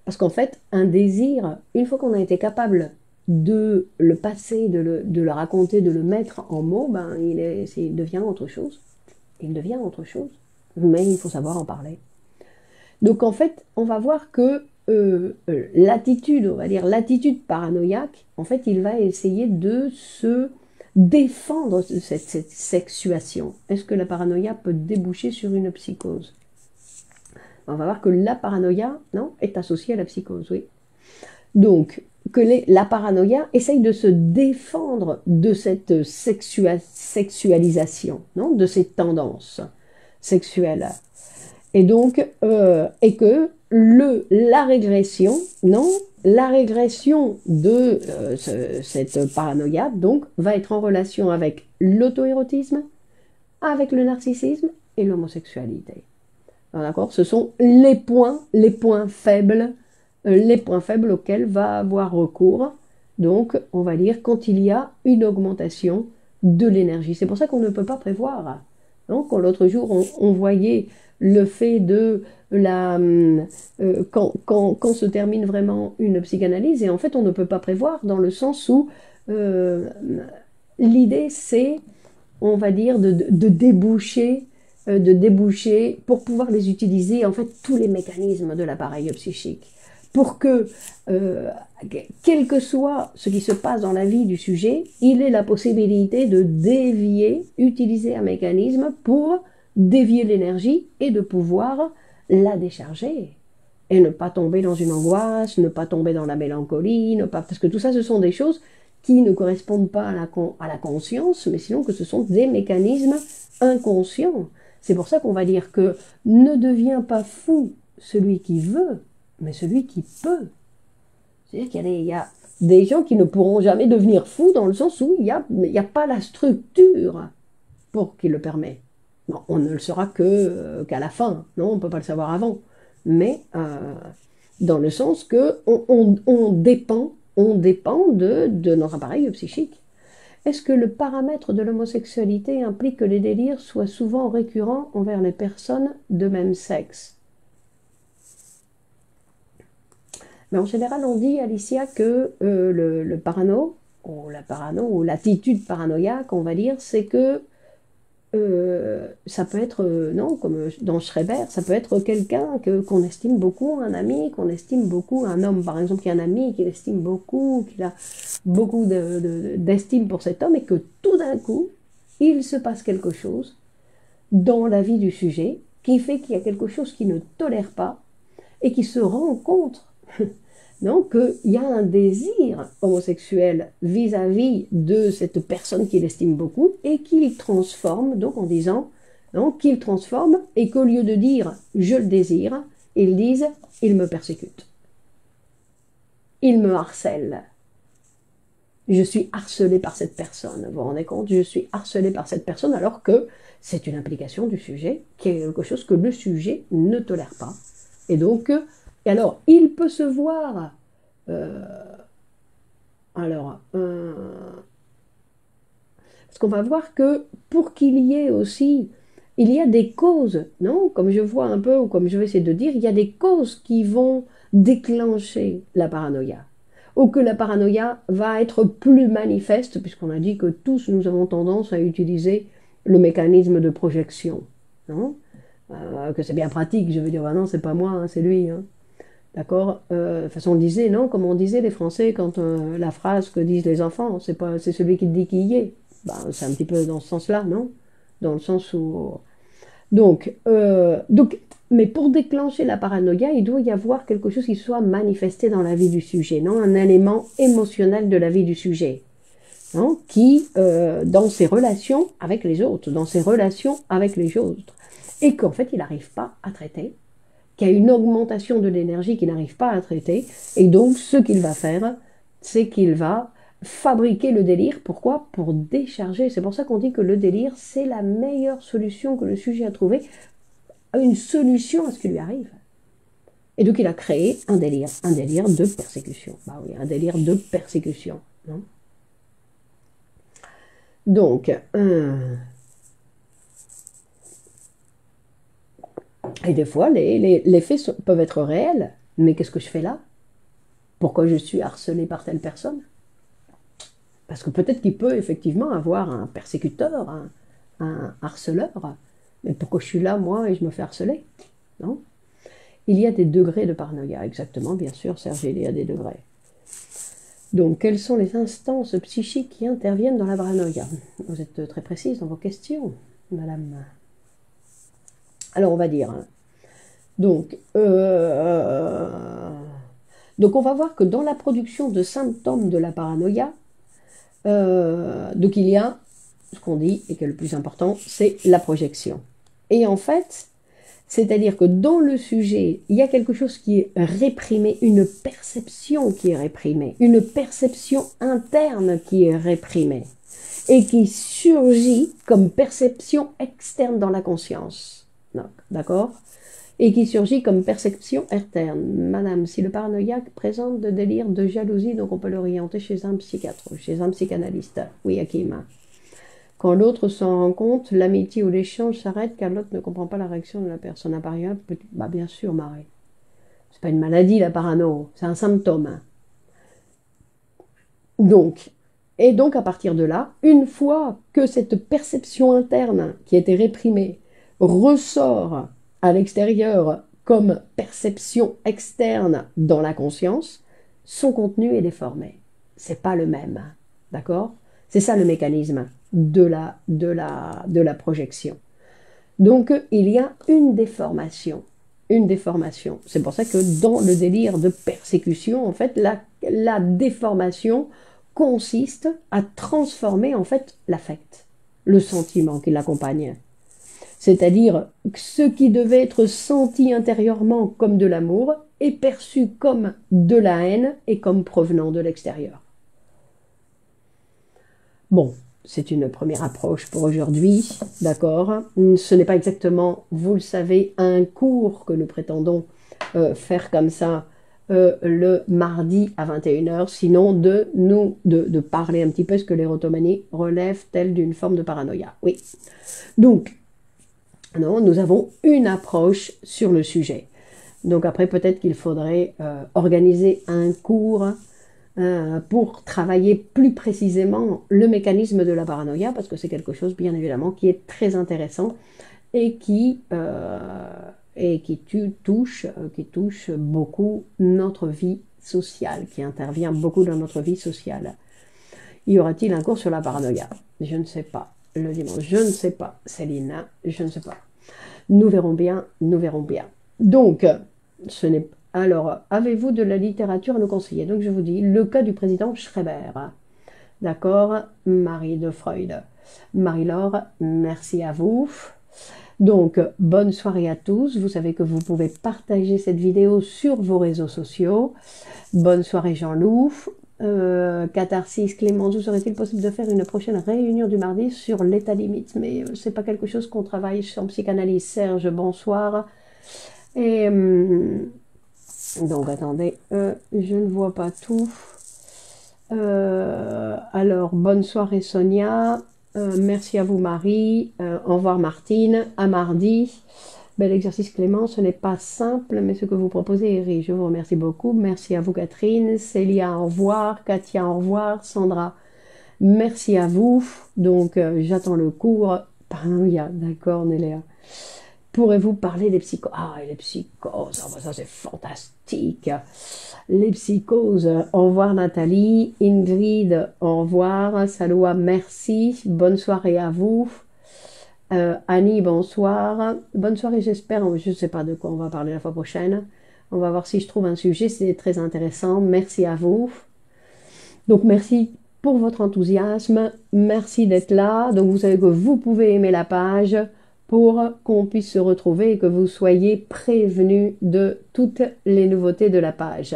Parce qu'en fait, un désir, une fois qu'on a été capable de le passer, de le raconter, de le mettre en mots, ben, il devient autre chose. Il devient autre chose. Mais il faut savoir en parler. Donc en fait, on va voir que l'attitude, on va dire l'attitude paranoïaque, en fait, il va essayer de se défendre de cette sexuation. Est-ce que la paranoïa peut déboucher sur une psychose? On va voir que la paranoïa, non, est associée à la psychose, oui. Donc, que la paranoïa essaye de se défendre de cette sexualisation, non, de ces tendances sexuelles. Et donc, et que la régression, non, la régression de cette paranoïa, donc, va être en relation avec l'auto-érotisme, avec le narcissisme et l'homosexualité. D'accord? Ce sont les points faibles, auxquels va avoir recours. Donc, on va dire quand il y a une augmentation de l'énergie. C'est pour ça qu'on ne peut pas prévoir. Donc, l'autre jour, on voyait le fait de quand se termine vraiment une psychanalyse, et en fait, on ne peut pas prévoir dans le sens où l'idée, c'est, on va dire, de déboucher pour pouvoir les utiliser, en fait, tous les mécanismes de l'appareil psychique. Pour que, quel que soit ce qui se passe dans la vie du sujet, il ait la possibilité de dévier, utiliser un mécanisme pour dévier l'énergie et de pouvoir la décharger. Et ne pas tomber dans une angoisse, ne pas tomber dans la mélancolie, parce que tout ça, ce sont des choses qui ne correspondent pas à la conscience, mais sinon que ce sont des mécanismes inconscients. C'est pour ça qu'on va dire que ne devient pas fou celui qui veut, mais celui qui peut. C'est-à-dire qu'il y a des gens qui ne pourront jamais devenir fous dans le sens où il n'y a pas la structure pour qui le permet. Non, on ne le saura qu'à la fin, non, on ne peut pas le savoir avant. Mais dans le sens que on dépend de notre appareil psychique. Est-ce que le paramètre de l'homosexualité implique que les délires soient souvent récurrents envers les personnes de même sexe? Mais en général, on dit, Alicia, que le parano, ou l'attitude paranoïaque, on va dire, c'est que ça peut être, non, comme dans Schreiber, ça peut être quelqu'un qu'on estime beaucoup, un ami, qu'on estime beaucoup, un homme par exemple qui a un ami qu'il estime beaucoup, qu'il a beaucoup d'estime pour cet homme, et que tout d'un coup, il se passe quelque chose dans la vie du sujet qui fait qu'il y a quelque chose qu'il ne tolère pas et qui se rencontre. Donc, il y a un désir homosexuel vis-à-vis de cette personne qu'il estime beaucoup et qu'il transforme, donc en disant, qu'il transforme et qu'au lieu de dire « je le désire », ils disent « il me persécute ». Il me harcèle. Je suis harcelé par cette personne. Vous vous rendez compte? Je suis harcelé par cette personne alors que c'est une implication du sujet, qui est quelque chose que le sujet ne tolère pas. Et donc, et alors, il peut se voir, parce qu'on va voir que pour qu'il y ait aussi, il y a des causes, non? Comme je vois un peu, ou comme je vais essayer de dire, il y a des causes qui vont déclencher la paranoïa. Ou que la paranoïa va être plus manifeste, puisqu'on a dit que tous nous avons tendance à utiliser le mécanisme de projection, non? Que c'est bien pratique, je veux dire, bah non, c'est pas moi, hein, c'est lui. Hein. D'accord? De toute façon, on disait, non, comme on disait les Français, quand la phrase que disent les enfants, c'est celui qui te dit qui y est. Ben, c'est un petit peu dans ce sens-là, non? Dans le sens où. Donc, mais pour déclencher la paranoïa, il doit y avoir quelque chose qui soit manifesté dans la vie du sujet, non? Un élément émotionnel de la vie du sujet, non? Qui, dans ses relations avec les autres, et qu'en fait, il n'arrive pas à traiter, qu'il y a une augmentation de l'énergie qu'il n'arrive pas à traiter, et donc ce qu'il va faire, c'est qu'il va fabriquer le délire. Pourquoi? Pour décharger. C'est pour ça qu'on dit que le délire, c'est la meilleure solution que le sujet a trouvée, une solution à ce qui lui arrive. Et donc il a créé un délire de persécution. Bah oui, un délire de persécution. Non? Donc, et des fois, les faits peuvent être réels, mais qu'est-ce que je fais là? Pourquoi je suis harcelé par telle personne? Parce que peut-être qu'il peut effectivement avoir un persécuteur, un harceleur, mais pourquoi je suis là, moi, et je me fais harceler? Non? Il y a des degrés de paranoïa, exactement, bien sûr, Serge, il y a des degrés. Donc, quelles sont les instances psychiques qui interviennent dans la paranoïa? Vous êtes très précise dans vos questions, madame. Alors, on va dire, donc, Donc on va voir que dans la production de symptômes de la paranoïa, donc il y a ce qu'on dit et que le plus important, c'est la projection. Et en fait, c'est-à-dire que dans le sujet, il y a quelque chose qui est réprimé, une perception qui est réprimée, une perception interne qui est réprimée et qui surgit comme perception externe dans la conscience. D'accord? Et qui surgit comme perception interne. Madame, si le paranoïaque présente de délire de jalousie, donc on peut l'orienter chez un psychiatre, chez un psychanalyste. Oui, Hakim. Quand l'autre s'en rend compte, l'amitié ou l'échange s'arrête car l'autre ne comprend pas la réaction de la personne. Impériale, bah bien sûr, Marie. C'est pas une maladie, la parano, c'est un symptôme. Donc, et donc à partir de là, une fois que cette perception interne qui était réprimée ressort à l'extérieur comme perception externe dans la conscience, son contenu est déformé. C'est pas le même, d'accord? C'est ça le mécanisme de la projection. Donc il y a une déformation. Une déformation. C'est pour ça que dans le délire de persécution, en fait, la déformation consiste à transformer en fait l'affect, le sentiment qui l'accompagne. C'est-à-dire que ce qui devait être senti intérieurement comme de l'amour est perçu comme de la haine et comme provenant de l'extérieur. Bon, c'est une première approche pour aujourd'hui, d'accord? Ce n'est pas exactement, vous le savez, un cours que nous prétendons faire comme ça le mardi à 21h, sinon de parler un petit peu ce que l'érotomanie relève-t-elle d'une forme de paranoïa. Oui. Donc, non, nous avons une approche sur le sujet. Donc après, peut-être qu'il faudrait organiser un cours pour travailler plus précisément le mécanisme de la paranoïa, parce que c'est quelque chose, bien évidemment, qui est très intéressant et qui touche beaucoup notre vie sociale, qui intervient beaucoup dans notre vie sociale. Y aura-t-il un cours sur la paranoïa? Je ne sais pas. Le dimanche, je ne sais pas. Céline, je ne sais pas. Nous verrons bien, nous verrons bien. Donc, ce n'est pas... Alors, avez-vous de la littérature à nous conseiller? Donc, je vous dis, le cas du président Schreiber. D'accord? Marie de Freud. Marie-Laure, merci à vous. Donc, bonne soirée à tous. Vous savez que vous pouvez partager cette vidéo sur vos réseaux sociaux. Bonne soirée Jean-Loup. Catharsis, Clémence, vous serait-il possible de faire une prochaine réunion du mardi sur l'état limite? Mais c'est pas quelque chose qu'on travaille en psychanalyse. Serge, bonsoir. Et donc attendez, je ne vois pas tout. Alors, bonne soirée Sonia. Merci à vous Marie. Au revoir Martine. À mardi. Bel exercice Clément, ce n'est pas simple, mais ce que vous proposez est riche. Je vous remercie beaucoup. Merci à vous Catherine. Célia, au revoir. Katia, au revoir. Sandra, merci à vous. Donc, j'attends le cours. Paranoïa, d'accord Néléa. Pourrez-vous parler des psychoses? Ah, les psychoses, oh, ça c'est fantastique. Les psychoses, au revoir Nathalie. Ingrid, au revoir. Saloua, merci. Bonne soirée à vous. Annie, bonsoir. Bonne soirée, j'espère. Je ne sais pas de quoi on va parler la fois prochaine. On va voir si je trouve un sujet, c'est très intéressant. Merci à vous. Donc, merci pour votre enthousiasme. Merci d'être là. Donc, vous savez que vous pouvez aimer la page pour qu'on puisse se retrouver et que vous soyez prévenus de toutes les nouveautés de la page.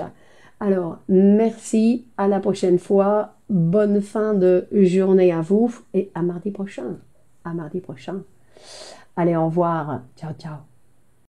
Alors, merci. À la prochaine fois. Bonne fin de journée à vous et à mardi prochain. À mardi prochain. Allez, au revoir. Ciao, ciao.